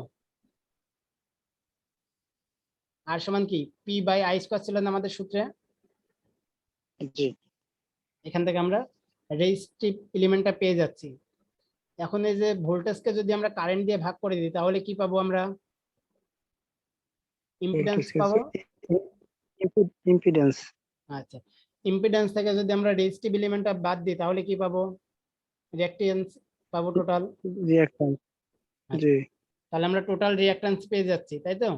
আর সমান কি P/I স্কয়ার ছিল না আমাদের সূত্রে? জি এখান থেকে আমরা রেজিস্টিভ এলিমেন্টটা পেয়ে যাচ্ছি। এখন এই যে ভোল্টেজকে যদি আমরা কারেন্ট দিয়ে ভাগ করে দিই তাহলে কি পাবো? আমরা ইম্পিডেন্স পাবো। ইম্পিডেন্স। আচ্ছা, ইম্পিডেন্স থেকে যদি আমরা রেজিস্টিভ এলিমেন্টটা বাদ দিই তাহলে কি পাবো? রিঅ্যাকট্যান্স পাবো টোটাল। রিঅ্যাকট্যান্স। জি তাহলে আমরা টোটাল রিঅ্যাকট্যান্স পেয়ে যাচ্ছি, তাই তো?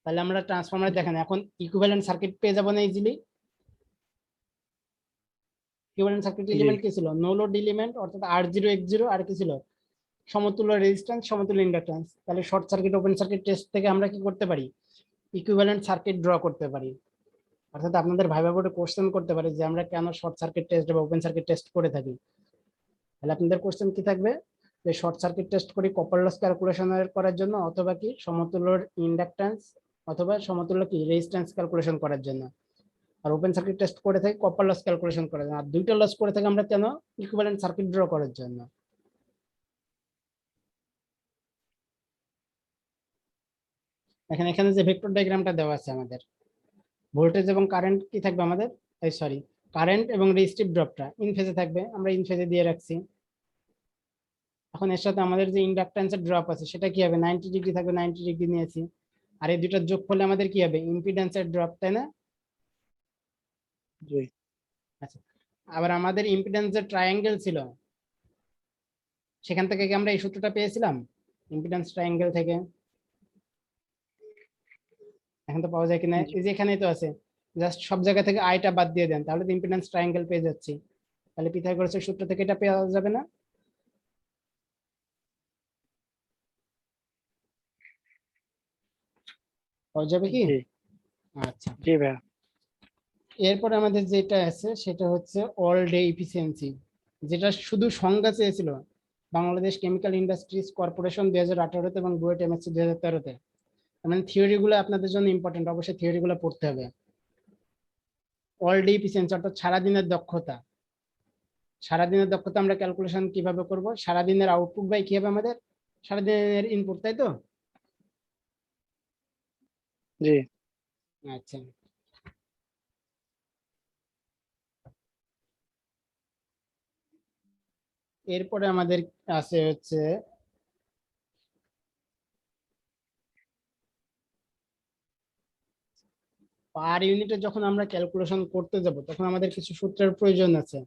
তাহলে আমরা ট্রান্সফরমার দেখেন এখন ইকুইভ্যালেন্ট সার্কিট পেয়ে যাবো না ইজিলি? ইকুইভ্যালেন্ট সার্কিট এলিমেন্ট কি ছিল? নো লোড এলিমেন্ট অর্থাৎ R0 X0, আর কি ছিল? সমতুল্য রেজিস্ট্যান্স সমতুল্য ইন্ডাক্ট্যান্স। তাহলে short circuit open circuit test থেকে আমরা কি করতে পারি? ইকুইভ্যালেন্ট সার্কিট ড্র করতে পারি। অর্থাৎ আপনাদের ভাইভা বোর্ডে কোশ্চেন করতে পারে যে আমরা কেন শর্ট সার্কিট টেস্ট বা ওপেন সার্কিট টেস্ট করে থাকি। তাহলে আপনাদের কোশ্চেন কি থাকবে? যে শর্ট সার্কিট টেস্ট করি কপার লস ক্যালকুলেশন করার জন্য, অথবা কি সমতুল্য ইন্ডাক্ট্যান্স, অথবা সমতুল্য কি রেজিস্ট্যান্স ক্যালকুলেশন করার জন্য। আর ওপেন সার্কিট টেস্ট করে থাকি কপার লস ক্যালকুলেশন করার জন্য। আর দুইটা লস করে থাকি আমরা কেন? ইকুইভ্যালেন্ট সার্কিট ড্র করার জন্য। এখানে যে ভেক্টর ডায়াগ্রামটা দেওয়া আছে আমাদের, ভোল্টেজ এবং কারেন্ট কি থাকবে আমাদের? সরি, কারেন্ট এবং রেজিস্টিভ ড্রপটা ইন ফেজে থাকবে, আমরা ইন ফেজে দিয়ে রাখছি। এখন এর সাথে আমাদের যে ইন্ডাক্ট্যান্সের ড্রপ আছে সেটা কি হবে? 90 ডিগ্রি থাকবে, 90 ডিগ্রি নিয়েছি। আর এই দুইটার যোগ করলে আমাদের কি হবে, ইম্পিডেন্সের ড্রপ, তাই না? জি আচ্ছা, আবার আমাদের ইম্পিডেন্সের ট্রায়াঙ্গেল ছিল, সেখান থেকে কি আমরা এই সূত্রটা পেয়েছিলাম ইম্পিডেন্স ট্রায়াঙ্গেল থেকে? এখন তো পাওয়া যায় কিনা, এই যে এখানেই তো আছে, জাস্ট সব জায়গা থেকে আইটা বাদ দিয়ে দেন, তাহলে তো ইম্পিডেন্স ট্রায়াঙ্গেল পেয়ে যাচ্ছি। তাহলে পিথাগোরাসের সূত্র থেকে এটা পেয়ে যাবে না? পাওয়া যাবে কি? জি আচ্ছা, জি ভাইয়া। এরপরে আমাদের যেটা আছে সেটা হচ্ছে অল ডে ইফিসিয়েন্সি, যেটা শুধু সংজ্ঞা চেয়েছিল বাংলাদেশ কেমিক্যাল ইন্ডাস্ট্রিজ কর্পোরেশন 2018-তে এবং বুয়েট এমএসসি 2013-তে। মানে থিওরি গুলো আপনাদের জন্য ইম্পর্টেন্ট, অবশ্যই থিওরি গুলো পড়তে হবে। অল ডে ইফিসিয়েন্সি অর্থাৎ সারাদিনের দক্ষতা। সারাদিনের দক্ষতা আমরা ক্যালকুলেশন কিভাবে করব, সারাদিনের আউটপুট বাই কি হবে আমাদের সারাদিনের ইনপুট, তাই তো? জি আচ্ছা, এরপরে আমাদের আছে হচ্ছে পার ইউনিটে যখন আমরা ক্যালকুলেশন করতে যাব তখন আমাদের কিছু সূত্রের প্রয়োজন আছে।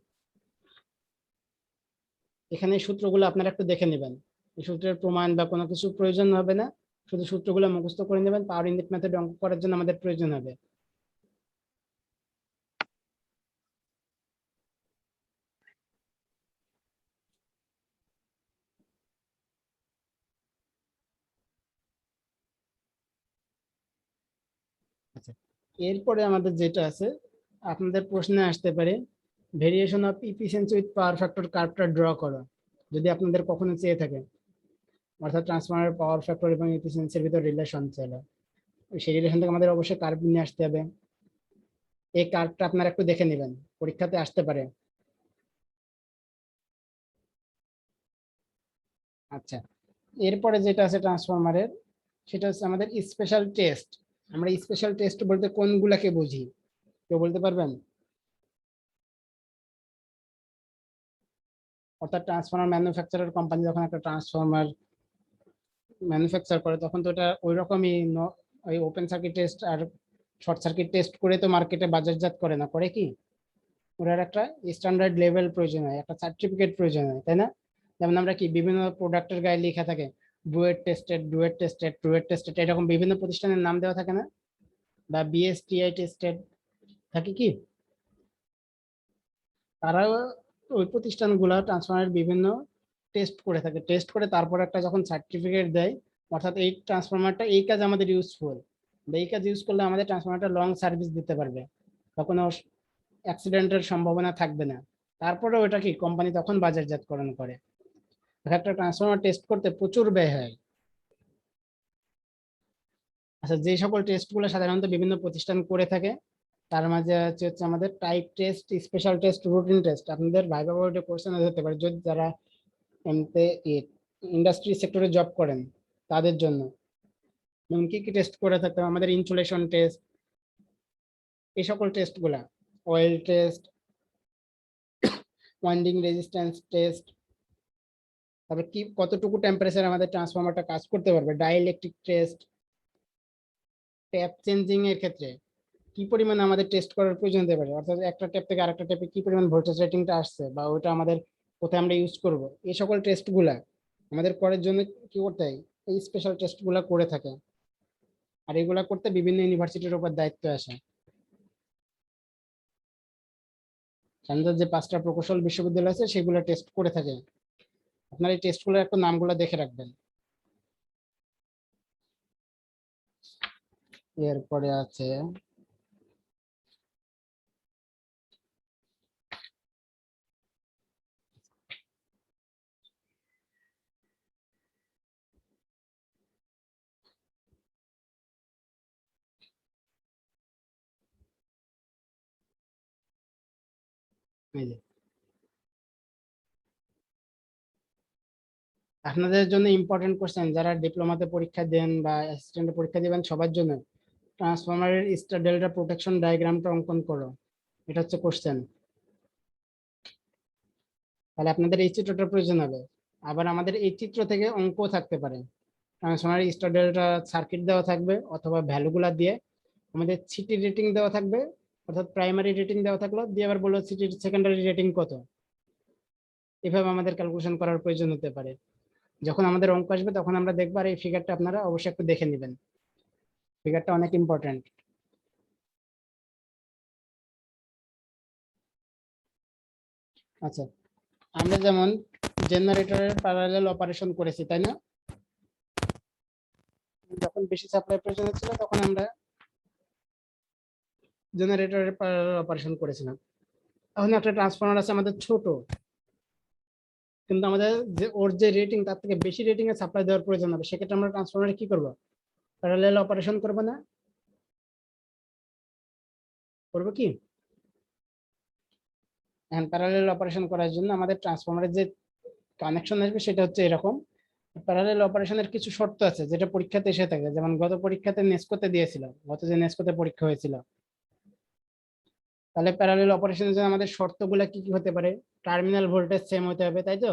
এখানে এই সূত্রগুলো আপনারা একটু দেখে নেবেন, এই সূত্রের প্রমাণ বা কোনো কিছু প্রয়োজন হবে না, শুধু সূত্রগুলো মুখস্থ করে নেবেন, পাওয়ার ইউনিট মেথড অঙ্ক করার জন্য আমাদের প্রয়োজন হবে। আচ্ছা, এরপরে আমাদের যেটা আছে, আপনাদের প্রশ্নে আসতে পারে variation of efficiency with power factor কার্ভটা ড্র করো, যদি আপনাদের কখনো চেয়ে থাকে, অর্থাৎ ট্রান্সফরমারের পাওয়ার ফ্যাক্টর এবং এফিসিয়েন্সির ভিতর রিলেশন ছিল, সেই রিলেশন থেকে আমাদের অবশ্যই কার্ভ নিয়ে আসতে হবে। এই কার্ভটা আপনারা একটু দেখে নেবেন, পরীক্ষাতে আসতে পারে। আচ্ছা, এরপরে যেটা আছে ট্রান্সফরমারের, সেটা হচ্ছে আমাদের স্পেশাল টেস্ট। আমরা স্পেশাল টেস্ট বলতে কোনগুলাকে বুঝি, কেউ বলতে পারবেন? অর্থাৎ ট্রান্সফরমার ম্যানুফ্যাকচারার কোম্পানি যখন একটা ট্রান্সফরমার ম্যানুফ্যাকচার করে তখন তো ওটা ওই রকমই ওই ওপেন সার্কিট টেস্ট আর শর্ট সার্কিট টেস্ট করে তো মার্কেটে বাজারজাত করে না, করে কি? ওটার একটা স্ট্যান্ডার্ড লেভেল প্রয়োজন হয়, একটা সার্টিফিকেট প্রয়োজন হয়, তাই না? যেমন আমরা কি বিভিন্ন প্রোডাক্টের গায়ে লেখা থাকে ডুয়েট টেস্টেড, ডুয়েট টেস্টেড, ট্রুয়েট টেস্টেড, এরকম বিভিন্ন প্রতিষ্ঠানের নাম দেওয়া থাকে না? বা বিএসটিআই টেস্টেড থাকে কি? তারা ওই প্রতিষ্ঠানগুলো ট্রান্সফরমারের বিভিন্ন টেস্ট করে থাকে, টেস্ট করে তারপর একটা যখন সার্টিফিকেট দেয়, অর্থাৎ এই ট্রান্সফরমারটা এই কাজ আমাদের ইউজফুল, এই কাজ ইউজ করলে আমাদের ট্রান্সফরমারটা লং সার্ভিস দিতে পারবে, তখন অ্যাক্সিডেন্টের সম্ভাবনা থাকবে না, তারপরে ওটা কি কোম্পানি তখন বাজারজাতকরণ করে। একটা ট্রান্সফরমার টেস্ট করতে প্রচুর ব্যয় হয়। আচ্ছা, যে সকল টেস্টগুলো সাধারণত বিভিন্ন প্রতিষ্ঠান করে থাকে তার মাঝে হচ্ছে আমাদের type test, special test, routine test. আপনাদের ভাইভা বোর্ডে কোশ্চেন হতে পারে, যদি যারা এমতে ইন্ডাস্ট্রি সেক্টরে জব করেন তাদের জন্য। যেমন কি কি টেস্ট করে থাকতে হবে আমাদের, ইনসুলেশন টেস্ট, এই সকল টেস্টগুলা, oil test, winding resistance test, তারপর কি কতটুকু টেম্পারেচার আমাদের ট্রান্সফরমারটা কাজ করতে পারবে, ডাইইলেকট্রিক টেস্ট, ট্যাপ চেঞ্জিং এর ক্ষেত্রে কি পরিমাণ আমাদের টেস্ট করার প্রয়োজন হতে পারে, অর্থাৎ একটা ট্যাপ থেকে আরেকটা ট্যাপে কি পরিমাণ ভোল্টেজ রেটিংটা আসছে বা ওটা আমাদের কোথায় আমরা ইউজ করব, এই সকল টেস্টগুলা আমাদের করার জন্য কি করতে হয়, এই স্পেশাল টেস্টগুলা করে থাকে। আর এগুলা করতে বিভিন্ন ইউনিভার্সিটির উপর দায়িত্ব আসে। আমাদের যে 5টা প্রকৌশল বিশ্ববিদ্যালয় আছে সেগুলো টেস্ট করে থাকে। আপনার এই টেস্টগুলোর একটু নামগুলো দেখে রাখবেন। এরপরে আছে এই যে আপনাদের জন্য ইম্পর্টেন্ট কোশ্চেন, যারা ডিপ্লোমাতে পরীক্ষা দেন বা অ্যাসিস্ট্যান্টে পরীক্ষা দিবেন সবার জন্য, ট্রান্সফরমারের স্টার ডেল্টা প্রোটেকশন ডায়াগ্রামটা অঙ্কন করো, এটা হচ্ছে কোশ্চেন। তাহলে আপনাদের এই চিত্রটা প্রয়োজন হবে। আবার আমাদের এই চিত্র থেকে অঙ্ক থাকতে পারে, ট্রান্সফরমার স্টার ডেল্টা সার্কিট দেওয়া থাকবে অথবা ভ্যালুগুলা দিয়ে আমাদের সিটি রেটিং দেওয়া থাকবে, অর্থাৎ প্রাইমারি রেটিং দেওয়া থাকলো, দিয়ে আবার বললো সিটি সেকেন্ডারি রেটিং কত। এভাবে আমাদের ক্যালকুলেশন করার প্রয়োজন হতে পারে। যখন আমাদের অঙ্ক আসবে তখন আমরা দেখবো, আর এই ফিগারটা আপনারা অবশ্যই একটু দেখে নেবেন, ফিগারটা অনেক ইম্পর্টেন্ট। আচ্ছা, আমরা যেমন জেনারেটরের প্যারালাল অপারেশন করেছি, তাই না? যখন বেশি সাপ্লাই প্রয়োজন হচ্ছিল তখন আমরা জেনারেটরের প্যারালাল অপারেশন করেছিলাম। এখন একটা ট্রান্সফরমার আছে আমাদের ছোট, কিন্তু আমাদের যে ওর যে রেটিং তার থেকে বেশি রেটিং এর সাপ্লাই দেওয়ার প্রয়োজন হবে, সেক্ষেত্রে আমরা ট্রান্সফরমারে কি করব? প্যারালাল অপারেশন করব না? করব কি? এখন প্যারালাল অপারেশন করার জন্য আমাদের ট্রান্সফরমারের যে কানেকশন আসবে সেটা হচ্ছে এরকম। প্যারালাল অপারেশনের কিছু শর্ত আছে যেটা পরীক্ষাতে এসে থাকে, যেমন গত পরীক্ষাতে নেসকোতে দিয়েছিল, গত যে নেসকোতে পরীক্ষা হয়েছিল। তাহলে প্যারালাল অপারেশনের জন্য আমাদের শর্তগুলো কি কি হতে পারে? টার্মিনাল ভোল্টেজ সেম হতে হবে, তাই তো?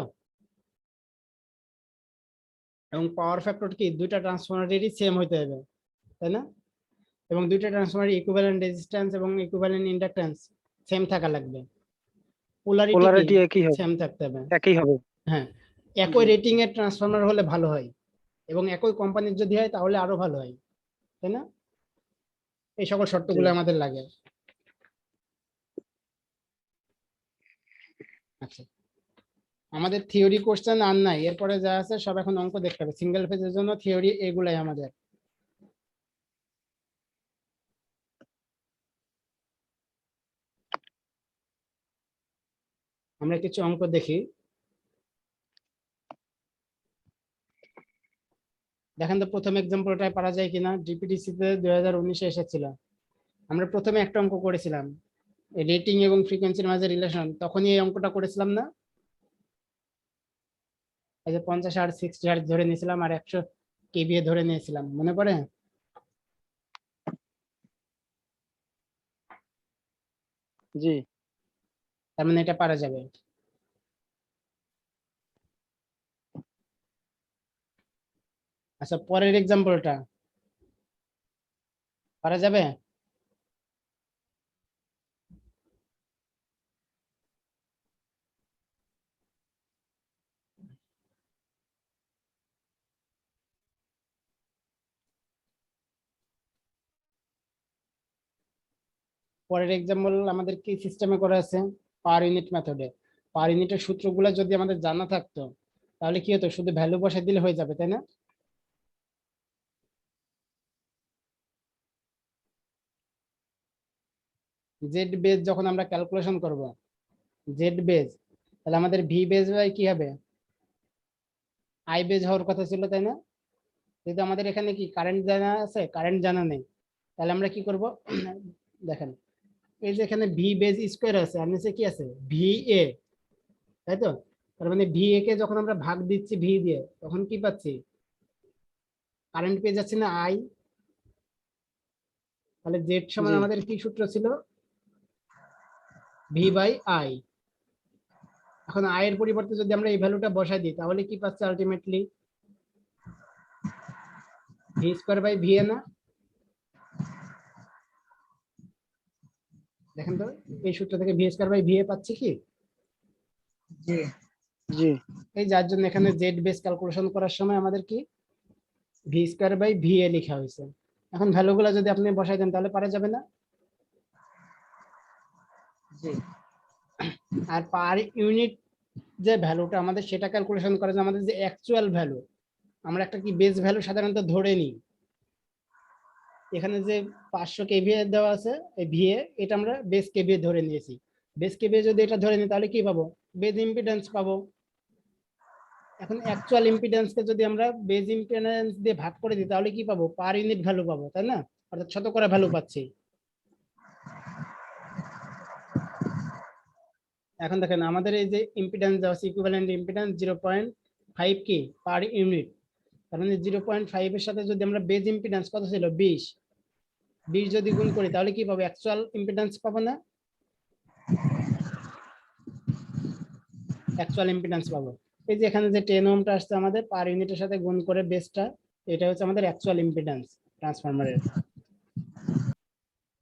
এবং পাওয়ার ফ্যাক্টর কি দুইটা ট্রান্সফরমারেরই সেম হতে হবে, তাই না? এবং দুইটা ট্রান্সফরমারের ইকুইভ্যালেন্ট রেজিস্ট্যান্স এবং ইকুইভ্যালেন্ট ইন্ডাকট্যান্স সেম থাকা লাগবে। পোলারিটি পোলারিটি একই হবে, সেম থাকতে হবে। একই হবে। হ্যাঁ, একই রেটিং এর ট্রান্সফরমার হলে ভালো হয়, এবং একই কোম্পানির যদি হয় তাহলে আরো ভালো হয়, তাই না? এই সকল শর্তগুলো আমাদের লাগে। আচ্ছা, আমাদের থিওরি কোশ্চেন আর নাই, এরপরে যা আছে সব এখন অঙ্ক দেখতে হবে। সিঙ্গেল ফেজের জন্য থিওরি এগুলাই আমাদের। আমরা কিছু অঙ্ক দেখি। দেখেন তো প্রথম এক্সাম্পলটাই পারা যায় কিনা। ডিপিডিসি তে 2019-এ এসেছিল। আমরা প্রথমে একটা অঙ্ক করেছিলাম রেটিং এবং ফ্রিকোয়েন্সির মাঝে রিলেশন, তখনই এই অঙ্কটা করেছিলাম না? এই যে 50 হার্জ 60 হার্জ ধরে নিয়েছিলাম আর 100 কেভিএ ধরে নিয়েছিলাম, মনে পড়ে? জি। তার মানে এটা পারা যাবে। আচ্ছা, পরের এক্সাম্পলটা পারা যাবে? পরের এক্সাম্পল আমাদের কি সিস্টেমে করা আছে? পার ইউনিট মেথডে। পার ইউনিটের সূত্রগুলো যদি আমাদের জানা থাকতো তাহলে কি হতো, শুধু ভ্যালু বসাই দিলে হয়ে যাবে, তাই না? জেড বেজ যখন আমরা ক্যালকুলেশন করব, জেড বেজ, তাহলে আমাদের ভি বেজ বাই কি হবে? আই বেজ হওয়ার কথা ছিল, তাই না? যেহেতু আমাদের এখানে কি কারেন্ট জানা আছে, কারেন্ট জানা নেই, তাহলে আমরা কি করব? দেখেন, এই যে এখানে ভি বেজ স্কোয়ার আছে আর নিচে কি আছে? ভি এ, তাই তো? তার মানে ভি এ কে যখন আমরা ভাগ দিচ্ছি ভি দিয়ে, তখন কি পাচ্ছি? কারেন্ট পেয়ে যাচ্ছে না, আই। তাহলে জেড সমান জি। আমাদের কি সূত্র ছিল? V by I. এখন আই এর পরিবর্তে যদি আমরা এই ভ্যালুটা বসাই দিই তাহলে কি পাচ্ছি ultimately? V square by V A না? দেখেন তো এই সূত্র থেকে V square by V A পাচ্ছি কি? জি জি। এই যার জন্য এখানে জেড বেস ক্যালকুলেশন করার সময় আমাদের কি V square by V A লেখা হয়েছে। এখন ভ্যালুগুলো যদি আপনি বসাই দেন তাহলে পারা যাবে না? জি আর পার ইউনিট যে ভ্যালুটা আমাদের সেটা ক্যালকুলেশন করা যায় আমাদের যে অ্যাকচুয়াল ভ্যালু, আমরা একটা কি বেস ভ্যালু সাধারণত ধরে নিই। এখানে যে 500 কেভিএ দেওয়া আছে এই ভিএ, এটা আমরা বেস কেভিএ ধরে নিয়েছি। বেস কেভিএ যদি এটা ধরে নিই তাহলে কি পাবো? বেস ইম্পিডেন্স পাবো। এখন অ্যাকচুয়াল ইম্পিডেন্সকে যদি আমরা বেস ইম্পিডেন্স দিয়ে ভাগ করে দিই তাহলে কি পাবো? পার ইউনিট ভ্যালু পাবো, তাই না? অর্থাৎ শতকরা ভ্যালু পাচ্ছি। এখন দেখেন আমাদের এই যে ইম্পিডেন্স দেওয়া আছে ইকুইভ্যালেন্ট ইম্পিডেন্স 0.5 কি পার ইউনিট, তার মানে 0.5 এর সাথে যদি আমরা বেস ইম্পিডেন্স কত ছিল? 20 যদি গুণ করি তাহলে কি পাবো? অ্যাকচুয়াল ইম্পিডেন্স পাবো না? অ্যাকচুয়াল ইম্পিডেন্স পাবো। এই যে এখানে যে 10 ওহমটা আসছে আমাদের পার ইউনিটের সাথে গুণ করে বেসটা এটা হচ্ছে আমাদের অ্যাকচুয়াল ইম্পিডেন্স ট্রান্সফরমারের।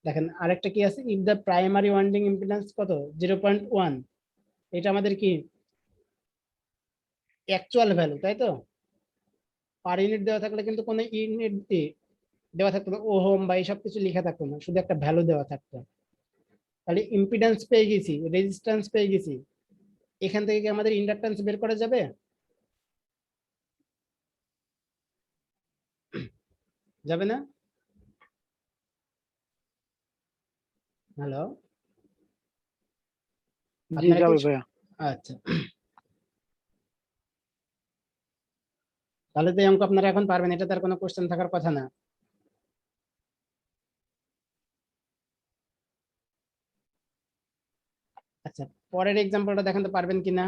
দেখেন আরেকটা কি আছে, if the primary winding impedance কত 0.1, এটা আমাদের কি অ্যাকচুয়াল ভ্যালু, তাই তো? পার ইউনিট দেওয়া থাকলে কিন্তু কোনো ইউনিট দেওয়া থাকতো না, ওহম বা এইসব কিছু লেখা থাকতো না, শুধু একটা ভ্যালু দেওয়া থাকতো। তাহলে ইম্পিডেন্স পেয়ে গেছি, রেজিস্ট্যান্স পেয়ে গেছি, এখান থেকে কি আমাদের ইন্ডাকট্যান্স বের করা যাবে? যাবে না? হ্যালো, জি আপনারা যাবে কি? ভাইয়া। আচ্ছা, তাহলে তো এই অঙ্ক আপনারা এখন পারবেন, এটা তার কোনো কোশ্চেন থাকার কথা না। আচ্ছা, পরের এক্সাম্পলটা দেখেন তো পারবেন কিনা।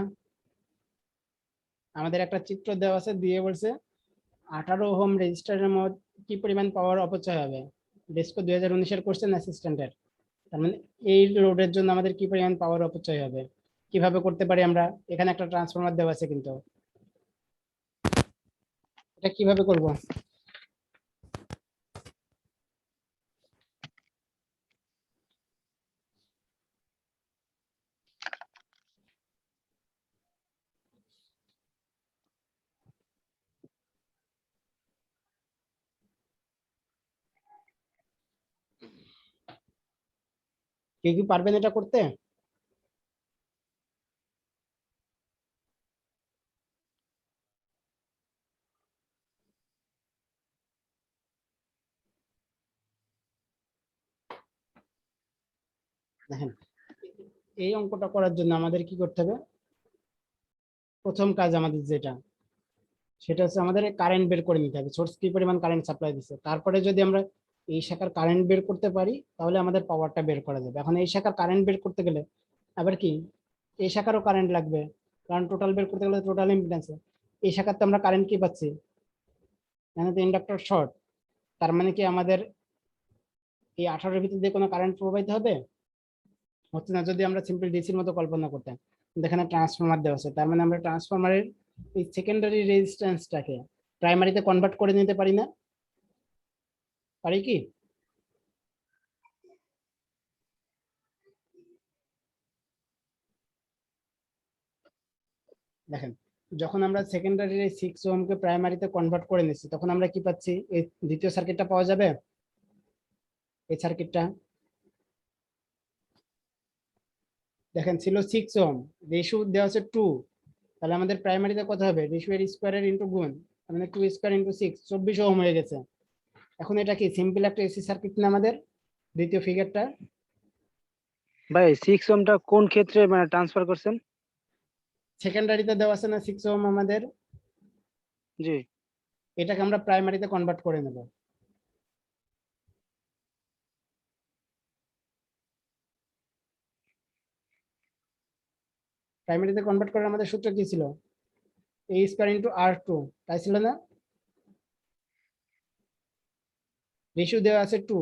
আমাদের একটা চিত্র দেওয়া আছে, দিয়ে বলছে 18 ওহম রেজিস্টারের মধ্যে কি পরিমাণ পাওয়ার অপচয় হবে। ডেস্কো 2019-এর কোশ্চেন অ্যাসিস্ট্যান্টের। তার মানে এই লোডের জন্য আমাদের কি পরিমাণ পাওয়ার অপচয় হবে, কিভাবে করতে পারি আমরা? এখানে একটা ট্রান্সফরমার দেওয়া আছে, কিন্তু এটা কিভাবে করব? কেউ কি পারবেন এটা করতে? দেখেন, এই অঙ্কটা করার জন্য আমাদের কি করতে হবে? প্রথম কাজ আমাদের যেটা, সেটা হচ্ছে আমাদের কারেন্ট বের করে নিতে হবে, সোর্স কি পরিমাণ কারেন্ট সাপ্লাই দিচ্ছে। তারপরে যদি আমরা এই শাখার কারেন্ট বের করতে পারি, তাহলে আমাদের পাওয়ারটা বের করা যাবে। এখন এই শাখার কারেন্ট বের করতে গেলে আবার কি এই শাখারও কারেন্ট লাগবে, কারণ টোটাল বের করতে গেলে টোটাল ইম্পিডেন্স। এই শাখার তো আমরা কারেন্ট কি পাচ্ছি, এখানে তো ইন্ডাক্টর শর্ট, তার মানে কি আমাদের এই 18-এর ভিতর দিয়ে কোনো কারেন্ট প্রবাহিত হবে? হচ্ছে না। যদি আমরা সিম্পল ডিসির মতো কল্পনা করতাম, কিন্তু এখানে ট্রান্সফরমার দেওয়া আছে, তার মানে আমরা ট্রান্সফরমারের এই সেকেন্ডারি রেজিস্ট্যান্সটাকে প্রাইমারিতে কনভার্ট করে নিতে পারি না? পারি কি? দেখেন, যখন আমরা সেকেন্ডারি 6 ওহমকে প্রাইমারিতে কনভার্ট করে নিচ্ছি, তখন আমরা কি পাচ্ছি? এই দ্বিতীয় সার্কিটটা পাওয়া যাবে। এই সার্কিটটা দেখেন ছিল 6 ওহম, রেশিও দেওয়া আছে 2, তাহলে আমাদের প্রাইমারিতে কত হবে? রেশিও এর স্কয়ারের ইনটু গুণ, মানে 2 স্কয়ার ইনটু 6, 24 ওহম হয়ে গেছে। এখন এটা কি সিম্পল একটা এসি সার্কিট না আমাদের দ্বিতীয় ফিগারটা? ভাই 6 ওহমটা কোন ক্ষেত্রে মানে ট্রান্সফার করছেন? সেকেন্ডারিতে দেওয়া আছে না 6 ওহম আমাদের, জি এটাকে আমরা প্রাইমারিতে কনভার্ট করে নেব। প্রাইমারিতে কনভার্ট করার আমাদের সূত্র কি ছিল? a স্কয়ার ইনটু r2, তাই ছিল না? রেশিও দেওয়া আছে 2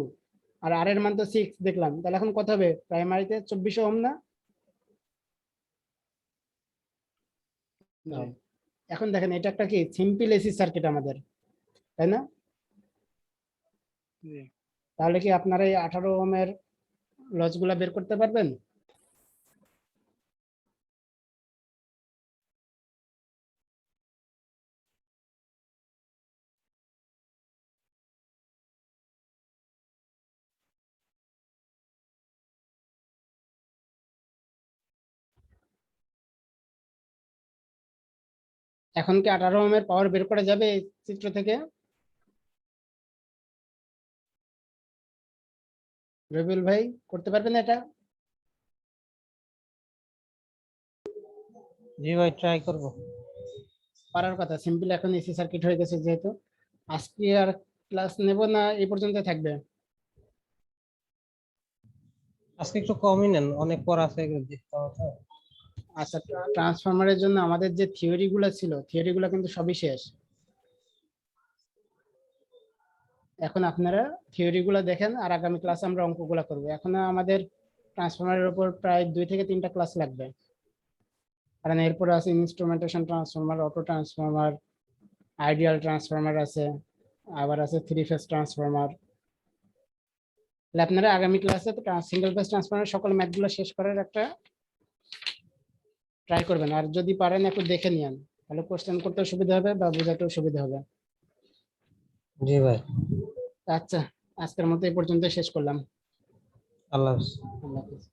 আর r এর মান তো 6 দেখলাম, তাহলে এখন কত হবে? প্রাইমারিতে 24 ওহম না? জি। এখন দেখেন এটা একটা কি সিম্পল এসি সার্কিট আমাদের, তাই না? জি তাহলে কি আপনারা এই 18 ওহমের লস গুলা বের করতে পারবেন? এখন কি 18 ওহমের পাওয়ার বের করা যাবে এই চিত্র থেকে? রবিউল ভাই করতে পারবেন এটা? জি ভাই, ট্রাই করব। পারার কথা, সিম্পল এখন এসি সার্কিট হয়ে গেছে যেহেতু। আজকে আর ক্লাস নেব না, এই পর্যন্ত থাকবে? আজকে একটু কমই নেন, অনেক পর আছে এগুলো দেখতে হবে তো। আচ্ছা, ট্রান্সফরমারের জন্য আমাদের যে থিওরি গুলো ছিল, থিওরি গুলো কিন্তু সবই শেষ। এখন আপনারা থিওরি গুলো দেখেন, আর আগামী ক্লাসে আমরা অঙ্কগুলো করবো। এখন আমাদের ট্রান্সফরমারের উপর প্রায় 2 থেকে 3টা ক্লাস লাগবে, কারণ এরপরে আছে instrumentation transformer, auto transformer, ideal transformer আছে, আবার আছে 3 ফেজ ট্রান্সফরমার। তাহলে আপনারা আগামী ক্লাসে সিঙ্গেল ফেজ ট্রান্সফরমার সকল ম্যাথগুলো শেষ করার একটা ট্রাই করবেন, আর যদি পারেন একটু দেখে নিন, তাহলে কোশ্চেন করতেও সুবিধা হবে বা বোঝাতেও সুবিধা হবে। জি ভাই, আচ্ছা, আজকের মতো এই পর্যন্ত শেষ করলাম। আল্লাহ হাফেজ। আল্লাহ হাফেজ।